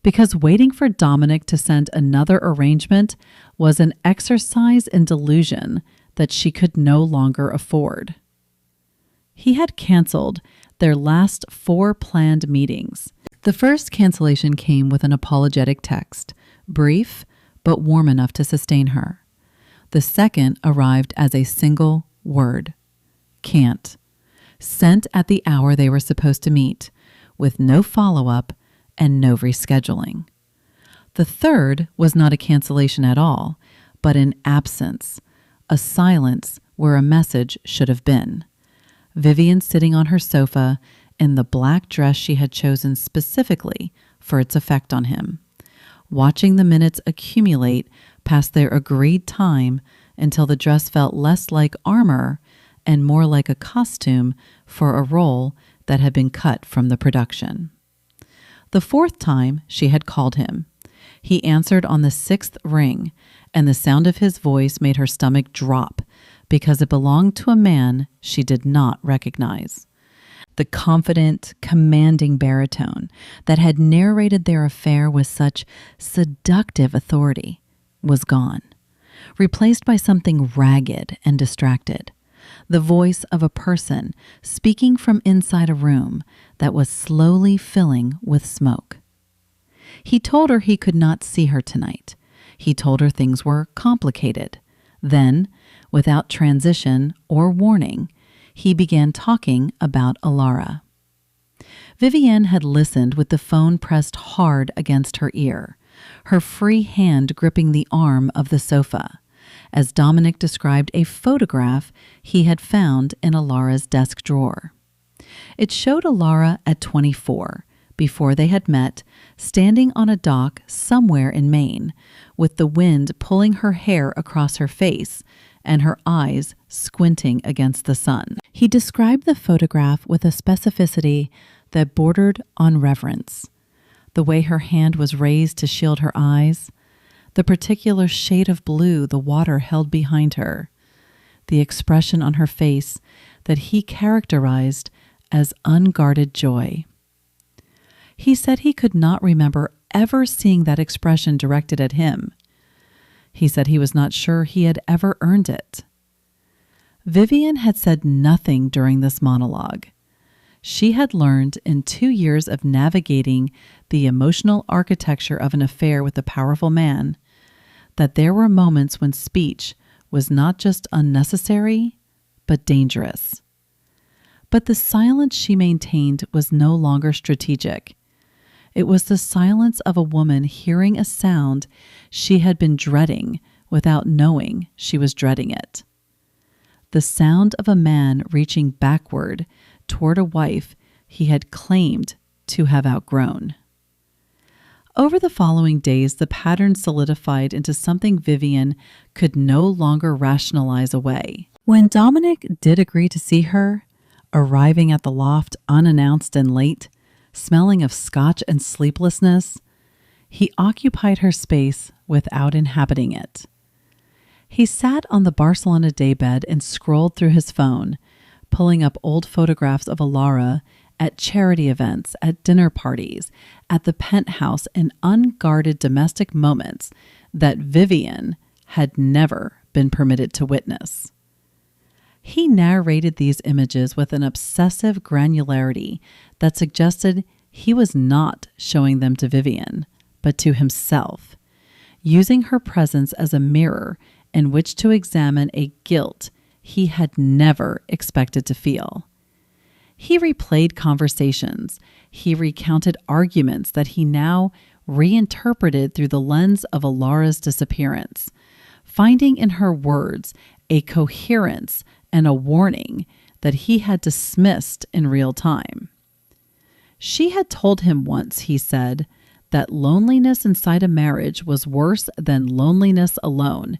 because waiting for Dominic to send another arrangement was an exercise in delusion that she could no longer afford. He had canceled their last 4 planned meetings. The first cancellation came with an apologetic text, brief but warm enough to sustain her. The second arrived as a single word, can't, sent at the hour they were supposed to meet, with no follow-up and no rescheduling. The third was not a cancellation at all, but an absence, a silence where a message should have been. Vivian sitting on her sofa in the black dress she had chosen specifically for its effect on him, watching the minutes accumulate past their agreed time until the dress felt less like armor and more like a costume for a role that had been cut from the production. The 4th time she had called him. He answered on the 6th ring, and the sound of his voice made her stomach drop because it belonged to a man she did not recognize. The confident, commanding baritone that had narrated their affair with such seductive authority was gone, replaced by something ragged and distracted. The voice of a person speaking from inside a room that was slowly filling with smoke. He told her he could not see her tonight. He told her things were complicated. Then, without transition or warning, he began talking about Alara. Vivienne had listened with the phone pressed hard against her ear, her free hand gripping the arm of the sofa, as Dominic described a photograph he had found in Alara's desk drawer. It showed Alara at 24, before they had met, standing on a dock somewhere in Maine, with the wind pulling her hair across her face and her eyes squinting against the sun. He described the photograph with a specificity that bordered on reverence. The way her hand was raised to shield her eyes, the particular shade of blue the water held behind her, the expression on her face that he characterized as unguarded joy. He said he could not remember ever seeing that expression directed at him. He said he was not sure he had ever earned it. Vivian had said nothing during this monologue. She had learned in 2 years of navigating the emotional architecture of an affair with a powerful man that there were moments when speech was not just unnecessary, but dangerous. But the silence she maintained was no longer strategic. It was the silence of a woman hearing a sound she had been dreading without knowing she was dreading it. The sound of a man reaching backward toward a wife he had claimed to have outgrown. Over the following days, the pattern solidified into something Vivian could no longer rationalize away. When Dominic did agree to see her, arriving at the loft unannounced and late, smelling of scotch and sleeplessness, he occupied her space without inhabiting it. He sat on the Barcelona daybed and scrolled through his phone, pulling up old photographs of Alara at charity events, at dinner parties, at the penthouse, and unguarded domestic moments that Vivian had never been permitted to witness. He narrated these images with an obsessive granularity that suggested he was not showing them to Vivian, but to himself, using her presence as a mirror in which to examine a guilt he had never expected to feel. He replayed conversations. He recounted arguments that he now reinterpreted through the lens of Alara's disappearance, finding in her words a coherence and a warning that he had dismissed in real time. She had told him once, he said, that loneliness inside a marriage was worse than loneliness alone,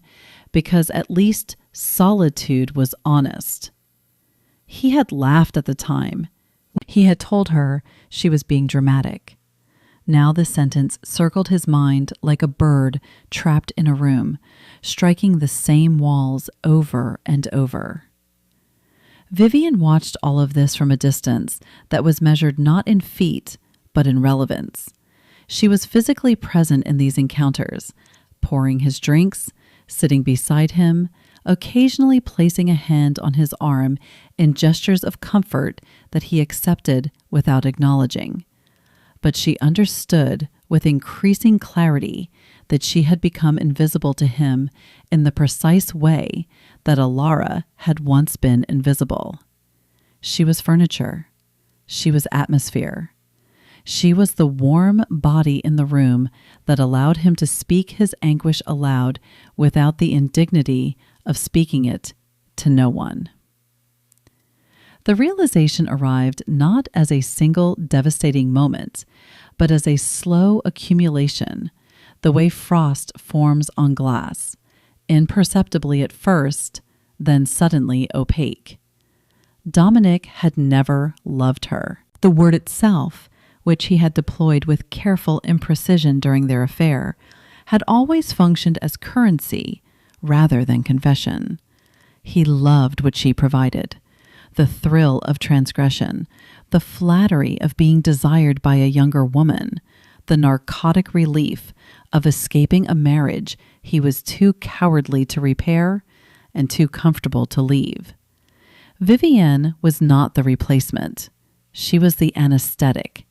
because at least solitude was honest. He had laughed at the time. He had told her she was being dramatic. Now the sentence circled his mind like a bird trapped in a room, striking the same walls over and over. Vivian watched all of this from a distance that was measured not in feet, but in relevance. She was physically present in these encounters, pouring his drinks, sitting beside him, occasionally placing a hand on his arm in gestures of comfort that he accepted without acknowledging. But she understood with increasing clarity that she had become invisible to him in the precise way that Alara had once been invisible. She was furniture. She was atmosphere. She was the warm body in the room that allowed him to speak his anguish aloud without the indignity of speaking it to no one. The realization arrived not as a single devastating moment, but as a slow accumulation, the way frost forms on glass, imperceptibly at first, then suddenly opaque. Dominic had never loved her. The word itself, which he had deployed with careful imprecision during their affair, had always functioned as currency rather than confession. He loved what she provided. The thrill of transgression, the flattery of being desired by a younger woman, the narcotic relief of escaping a marriage he was too cowardly to repair and too comfortable to leave. Vivienne was not the replacement. She was the anesthetic.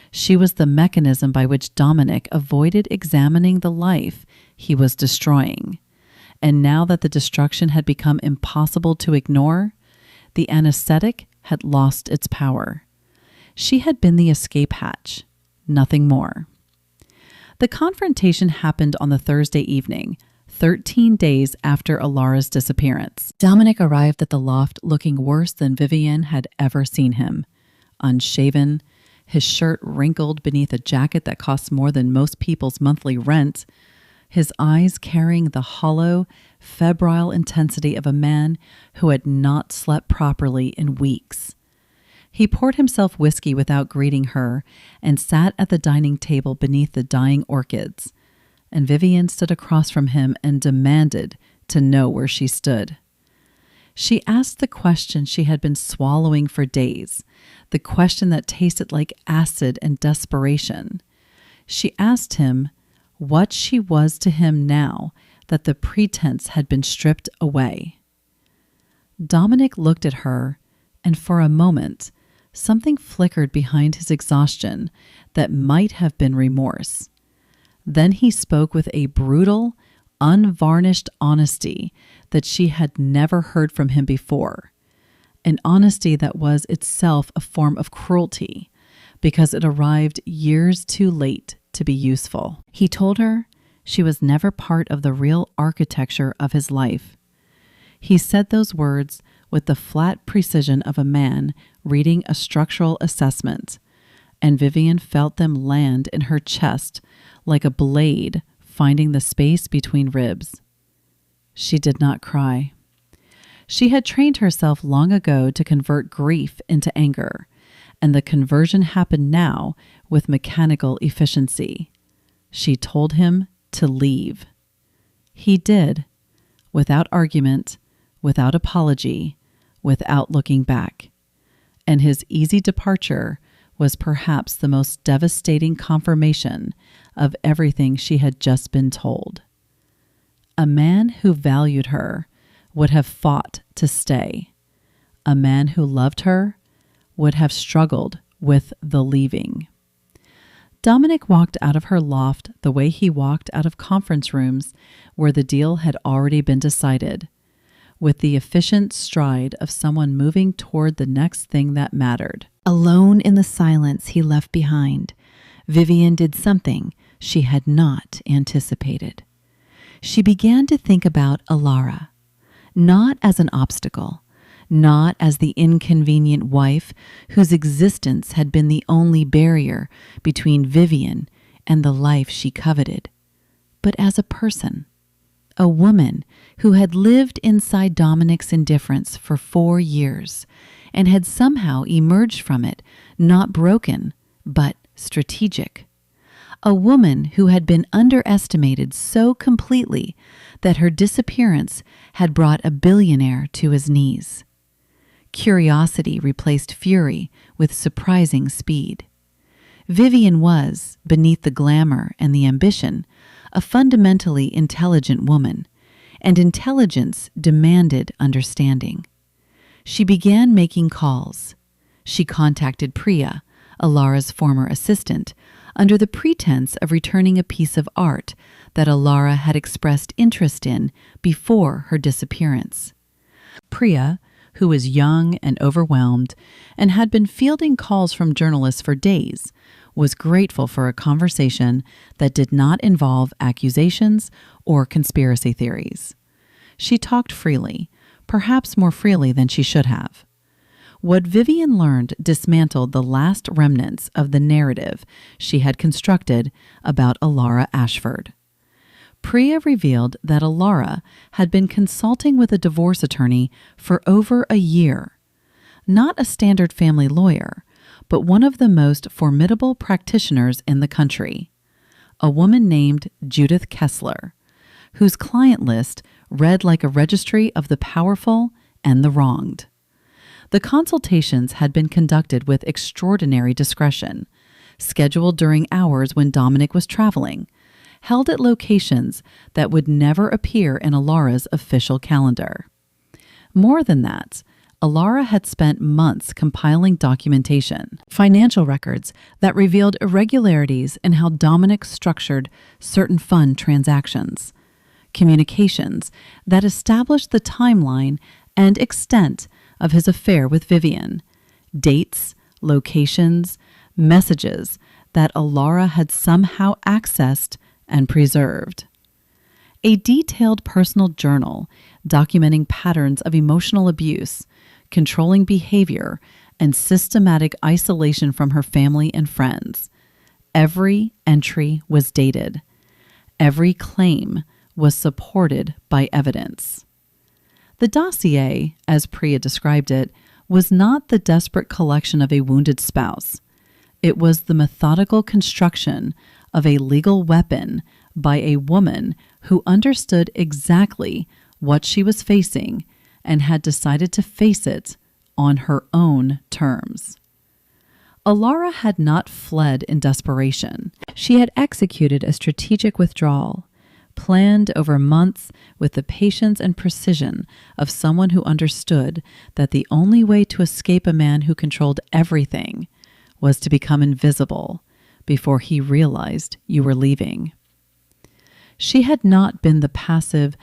She was the mechanism by which Dominic avoided examining the life he was destroying. And now that the destruction had become impossible to ignore, the anesthetic had lost its power. She had been the escape hatch, nothing more. The confrontation happened on the Thursday evening, 13 days after Alara's disappearance. Dominic arrived at the loft looking worse than Vivian had ever seen him. Unshaven, his shirt wrinkled beneath a jacket that costs more than most people's monthly rent, his eyes carrying the hollow, febrile intensity of a man who had not slept properly in weeks. He poured himself whiskey without greeting her and sat at the dining table beneath the dying orchids, and Vivian stood across from him and demanded to know where she stood. She asked the question she had been swallowing for days, the question that tasted like acid and desperation. She asked him what she was to him now that the pretense had been stripped away. Dominic looked at her, and for a moment, something flickered behind his exhaustion that might have been remorse. Then he spoke with a brutal, unvarnished honesty that she had never heard from him before, an honesty that was itself a form of cruelty because it arrived years too late to be useful. He told her she was never part of the real architecture of his life. He said those words with the flat precision of a man reading a structural assessment, and Vivian felt them land in her chest like a blade finding the space between ribs. She did not cry. She had trained herself long ago to convert grief into anger, and the conversion happened now with mechanical efficiency. She told him to leave. He did, without argument, without apology, without looking back. And his easy departure was perhaps the most devastating confirmation of everything she had just been told. A man who valued her would have fought to stay. A man who loved her would have struggled with the leaving. Dominic walked out of her loft the way he walked out of conference rooms where the deal had already been decided, with the efficient stride of someone moving toward the next thing that mattered. Alone in the silence he left behind, Vivian did something she had not anticipated. She began to think about Alara, not as an obstacle, not as the inconvenient wife whose existence had been the only barrier between Vivian and the life she coveted, but as a person, a woman who had lived inside Dominic's indifference for 4 years and had somehow emerged from it not broken, but strategic. A woman who had been underestimated so completely that her disappearance had brought a billionaire to his knees. Curiosity replaced fury with surprising speed. Vivian was, beneath the glamour and the ambition, a fundamentally intelligent woman, and intelligence demanded understanding. She began making calls. She contacted Priya, Alara's former assistant, under the pretense of returning a piece of art that Alara had expressed interest in before her disappearance. Priya, who was young and overwhelmed and had been fielding calls from journalists for days, was grateful for a conversation that did not involve accusations or conspiracy theories. She talked freely, perhaps more freely than she should have. What Vivian learned dismantled the last remnants of the narrative she had constructed about Alara Ashford. Priya revealed that Alara had been consulting with a divorce attorney for over a year. Not a standard family lawyer, but one of the most formidable practitioners in the country, a woman named Judith Kessler, whose client list read like a registry of the powerful and the wronged. The consultations had been conducted with extraordinary discretion, scheduled during hours when Dominic was traveling, held at locations that would never appear in Alara's official calendar. More than that, Alara had spent months compiling documentation, financial records that revealed irregularities in how Dominic structured certain fund transactions, communications that established the timeline and extent of his affair with Vivian, dates, locations, messages that Alara had somehow accessed and preserved. A detailed personal journal documenting patterns of emotional abuse, controlling behavior, and systematic isolation from her family and friends. Every entry was dated. Every claim was supported by evidence. The dossier, as Priya described it, was not the desperate collection of a wounded spouse. It was the methodical construction of a legal weapon by a woman who understood exactly what she was facing and had decided to face it on her own terms. Alara had not fled in desperation. She had executed a strategic withdrawal, planned over months with the patience and precision of someone who understood that the only way to escape a man who controlled everything was to become invisible before he realized you were leaving. She had not been the passive,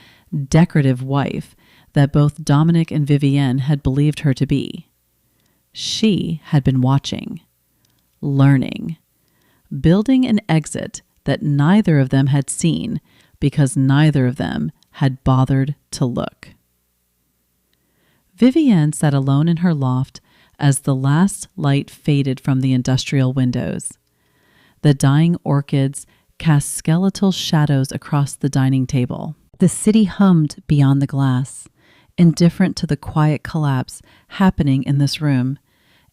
decorative wife that both Dominic and Vivienne had believed her to be. She had been watching, learning, building an exit that neither of them had seen because neither of them had bothered to look. Vivienne sat alone in her loft as the last light faded from the industrial windows. The dying orchids cast skeletal shadows across the dining table. The city hummed beyond the glass, indifferent to the quiet collapse happening in this room,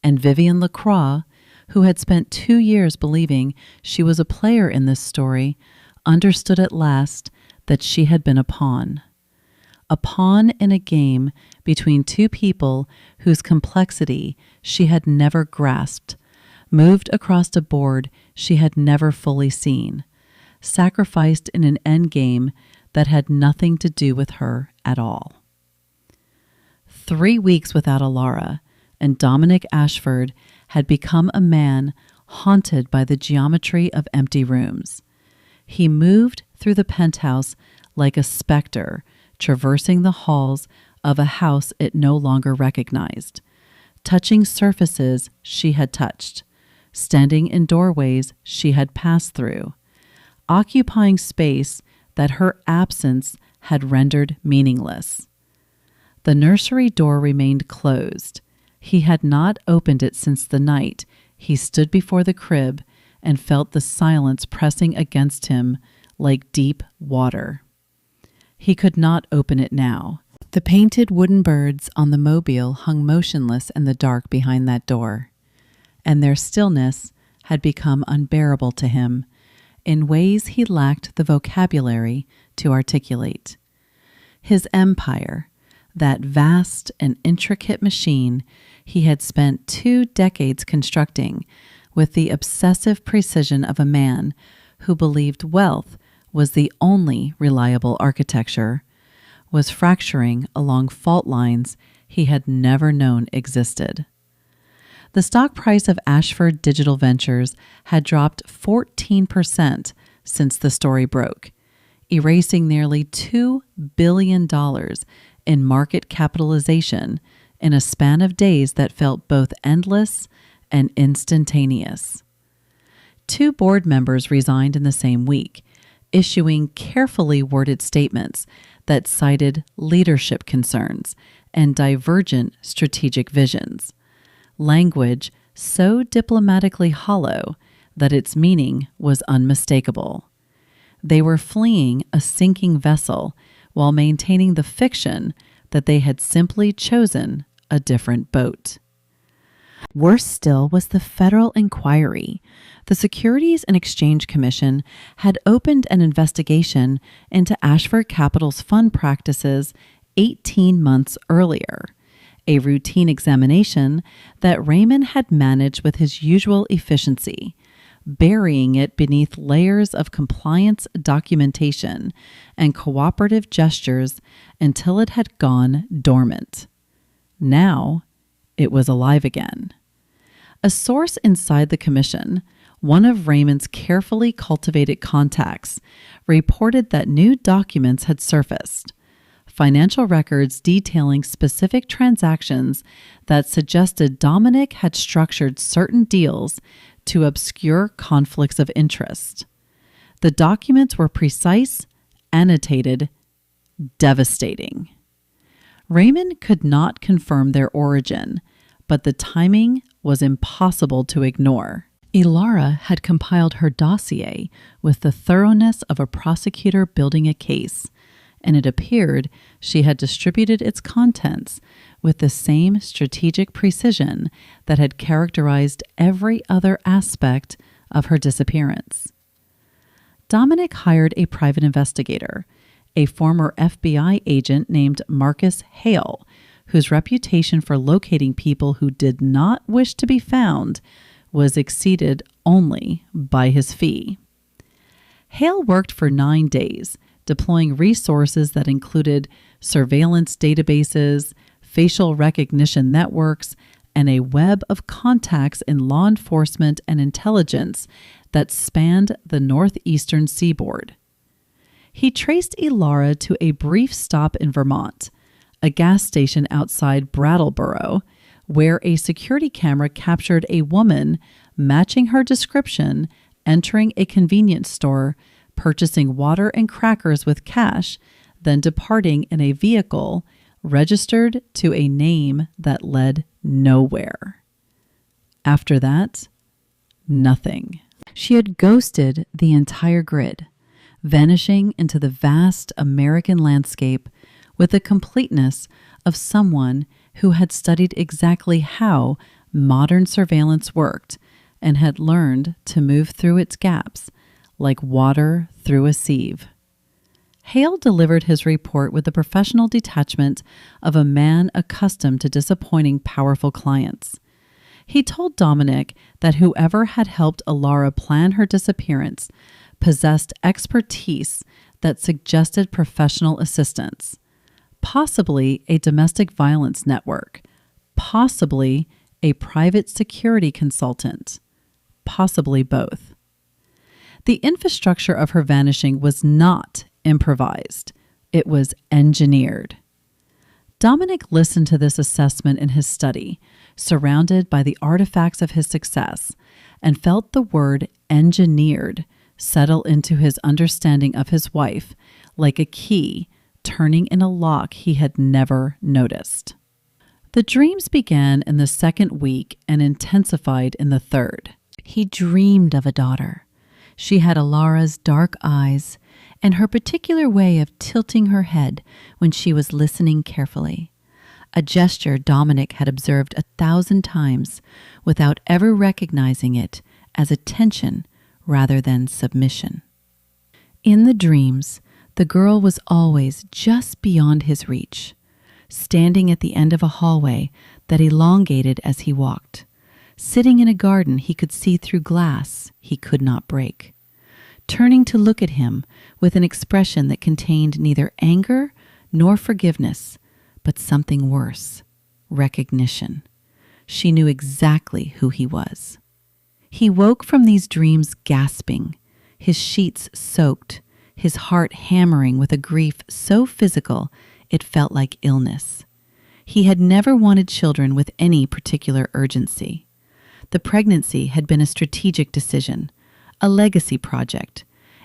and Vivienne Lacroix, who had spent 2 years believing she was a player in this story, understood at last that she had been a pawn in a game between two people whose complexity she had never grasped, moved across a board she had never fully seen, sacrificed in an endgame that had nothing to do with her at all. 3 weeks without Alara, and Dominic Ashford had become a man haunted by the geometry of empty rooms. He moved through the penthouse like a specter, traversing the halls of a house it no longer recognized, touching surfaces she had touched, standing in doorways she had passed through, occupying space that her absence had rendered meaningless. The nursery door remained closed. He had not opened it since the night he stood before the crib and felt the silence pressing against him like deep water. He could not open it now. The painted wooden birds on the mobile hung motionless in the dark behind that door, and their stillness had become unbearable to him in ways he lacked the vocabulary to articulate. His empire, that vast and intricate machine he had spent 2 decades constructing with the obsessive precision of a man who believed wealth was the only reliable architecture, was fracturing along fault lines he had never known existed. The stock price of Ashford Digital Ventures had dropped 14% since the story broke, erasing nearly $2 billion in market capitalization in a span of days that felt both endless and instantaneous. 2 board members resigned in the same week, issuing carefully worded statements that cited leadership concerns and divergent strategic visions, language so diplomatically hollow that its meaning was unmistakable. They were fleeing a sinking vessel while maintaining the fiction that they had simply chosen a different boat. Worse still was the federal inquiry. The Securities and Exchange Commission had opened an investigation into Ashford Capital's fund practices 18 months earlier, a routine examination that Raymond had managed with his usual efficiency, burying it beneath layers of compliance documentation and cooperative gestures until it had gone dormant. Now, it was alive again. A source inside the commission, one of Raymond's carefully cultivated contacts, reported that new documents had surfaced, financial records detailing specific transactions that suggested Dominic had structured certain deals to obscure conflicts of interest. The documents were precise, annotated, devastating. Raymond could not confirm their origin, but the timing was impossible to ignore. Ilara had compiled her dossier with the thoroughness of a prosecutor building a case, and it appeared she had distributed its contents with the same strategic precision that had characterized every other aspect of her disappearance. Dominic hired a private investigator, a former FBI agent named Marcus Hale, whose reputation for locating people who did not wish to be found was exceeded only by his fee. Hale worked for 9 days, deploying resources that included surveillance databases, facial recognition networks, and a web of contacts in law enforcement and intelligence that spanned the northeastern seaboard. He traced Ilara to a brief stop in Vermont, a gas station outside Brattleboro, where a security camera captured a woman matching her description entering a convenience store, purchasing water and crackers with cash, then departing in a vehicle registered to a name that led nowhere. After that, nothing. She had ghosted the entire grid, vanishing into the vast American landscape with the completeness of someone who had studied exactly how modern surveillance worked and had learned to move through its gaps like water through a sieve. Hale delivered his report with the professional detachment of a man accustomed to disappointing powerful clients. He told Dominic that whoever had helped Ilara plan her disappearance possessed expertise that suggested professional assistance, possibly a domestic violence network, possibly a private security consultant, possibly both. The infrastructure of her vanishing was not improvised. It was engineered. Dominic listened to this assessment in his study, surrounded by the artifacts of his success, and felt the word engineered settle into his understanding of his wife like a key turning in a lock he had never noticed. The dreams began in the second week and intensified in the third. He dreamed of a daughter. She had Alara's dark eyes and her particular way of tilting her head when she was listening carefully, a gesture Dominic had observed 1,000 times without ever recognizing it as attention rather than submission. In the dreams, the girl was always just beyond his reach, standing at the end of a hallway that elongated as he walked, sitting in a garden he could see through glass he could not break, turning to look at him with an expression that contained neither anger nor forgiveness, but something worse, recognition. She knew exactly who he was. He woke from these dreams gasping, his sheets soaked, his heart hammering with a grief so physical it felt like illness. He had never wanted children with any particular urgency. The pregnancy had been a strategic decision, a legacy project,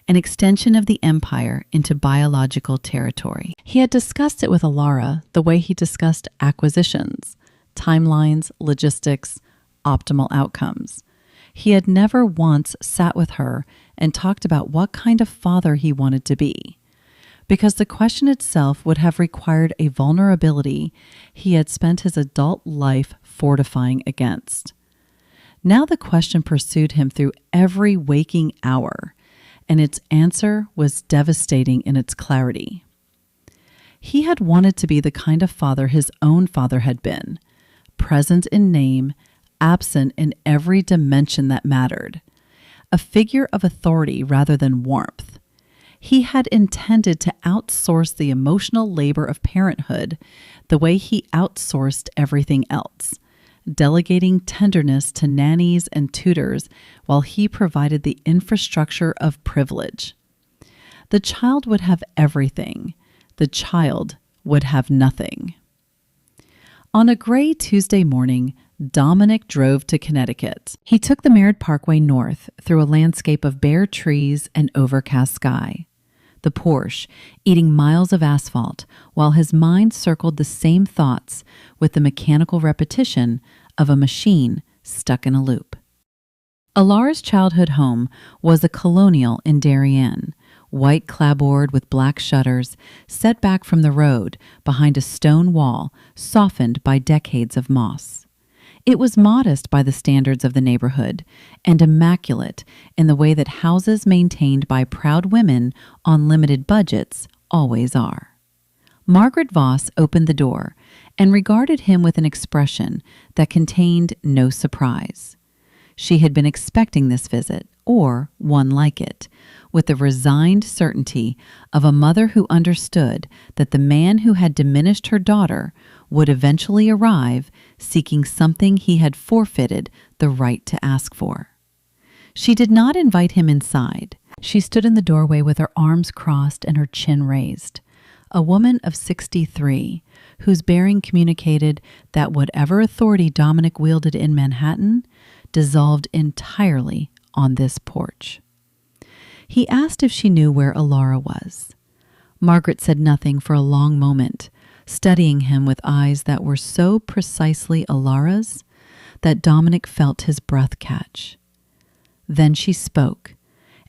an extension of the empire into biological territory. He had discussed it with Alara the way he discussed acquisitions, timelines, logistics, optimal outcomes. He had never once sat with her and talked about what kind of father he wanted to be, because the question itself would have required a vulnerability he had spent his adult life fortifying against. Now the question pursued him through every waking hour, and its answer was devastating in its clarity. He had wanted to be the kind of father his own father had been, present in name, absent in every dimension that mattered, a figure of authority rather than warmth. He had intended to outsource the emotional labor of parenthood the way he outsourced everything else, delegating tenderness to nannies and tutors while he provided the infrastructure of privilege. The child would have everything. The child would have nothing. On a gray Tuesday morning, Dominic drove to Connecticut. He took the Merritt Parkway north through a landscape of bare trees and overcast sky. The Porsche eating miles of asphalt while his mind circled the same thoughts with the mechanical repetition of a machine stuck in a loop. Alara's childhood home was a colonial in Darien, white clapboard with black shutters, set back from the road behind a stone wall softened by decades of moss. It was modest by the standards of the neighborhood and immaculate in the way that houses maintained by proud women on limited budgets always are. Margaret Voss opened the door and regarded him with an expression that contained no surprise. She had been expecting this visit, or one like it, with the resigned certainty of a mother who understood that the man who had diminished her daughter would eventually arrive seeking something he had forfeited the right to ask for. She did not invite him inside. She stood in the doorway with her arms crossed and her chin raised, a woman of 63, whose bearing communicated that whatever authority Dominic wielded in Manhattan dissolved entirely on this porch. He asked if she knew where Alara was. Margaret said nothing for a long moment, studying him with eyes that were so precisely Alara's that Dominic felt his breath catch. Then she spoke,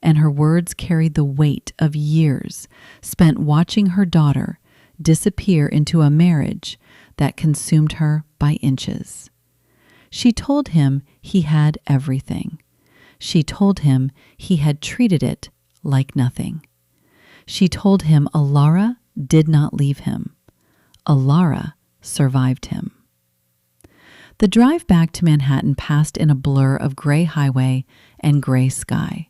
and her words carried the weight of years spent watching her daughter disappear into a marriage that consumed her by inches. She told him he had everything. She told him he had treated it like nothing. She told him Alara did not leave him. Alara survived him. The drive back to Manhattan passed in a blur of gray highway and gray sky.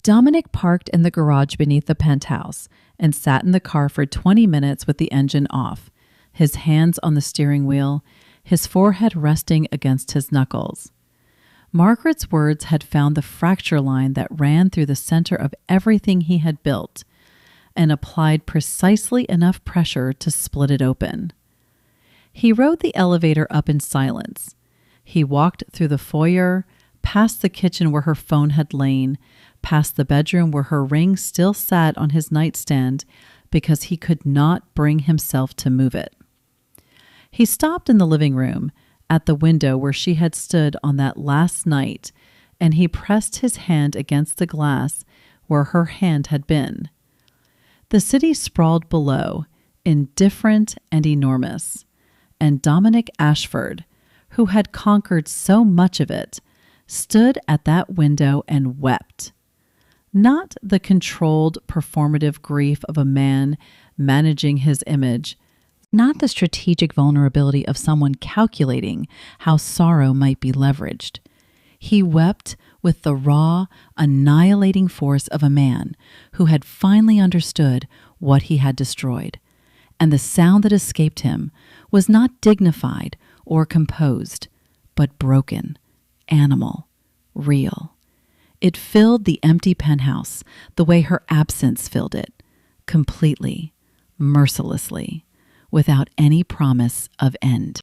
Dominic parked in the garage beneath the penthouse and sat in the car for 20 minutes with the engine off, his hands on the steering wheel, his forehead resting against his knuckles. Margaret's words had found the fracture line that ran through the center of everything he had built and applied precisely enough pressure to split it open. He rode the elevator up in silence. He walked through the foyer, past the kitchen where her phone had lain, past the bedroom where her ring still sat on his nightstand because he could not bring himself to move it. He stopped in the living room, at the window where she had stood on that last night, and he pressed his hand against the glass where her hand had been. The city sprawled below, indifferent and enormous, and Dominic Ashford, who had conquered so much of it, stood at that window and wept. Not the controlled, performative grief of a man managing his image, not the strategic vulnerability of someone calculating how sorrow might be leveraged. He wept with the raw, annihilating force of a man who had finally understood what he had destroyed, and the sound that escaped him was not dignified or composed, but broken, animal, real. It filled the empty penthouse the way her absence filled it, completely, mercilessly, without any promise of end.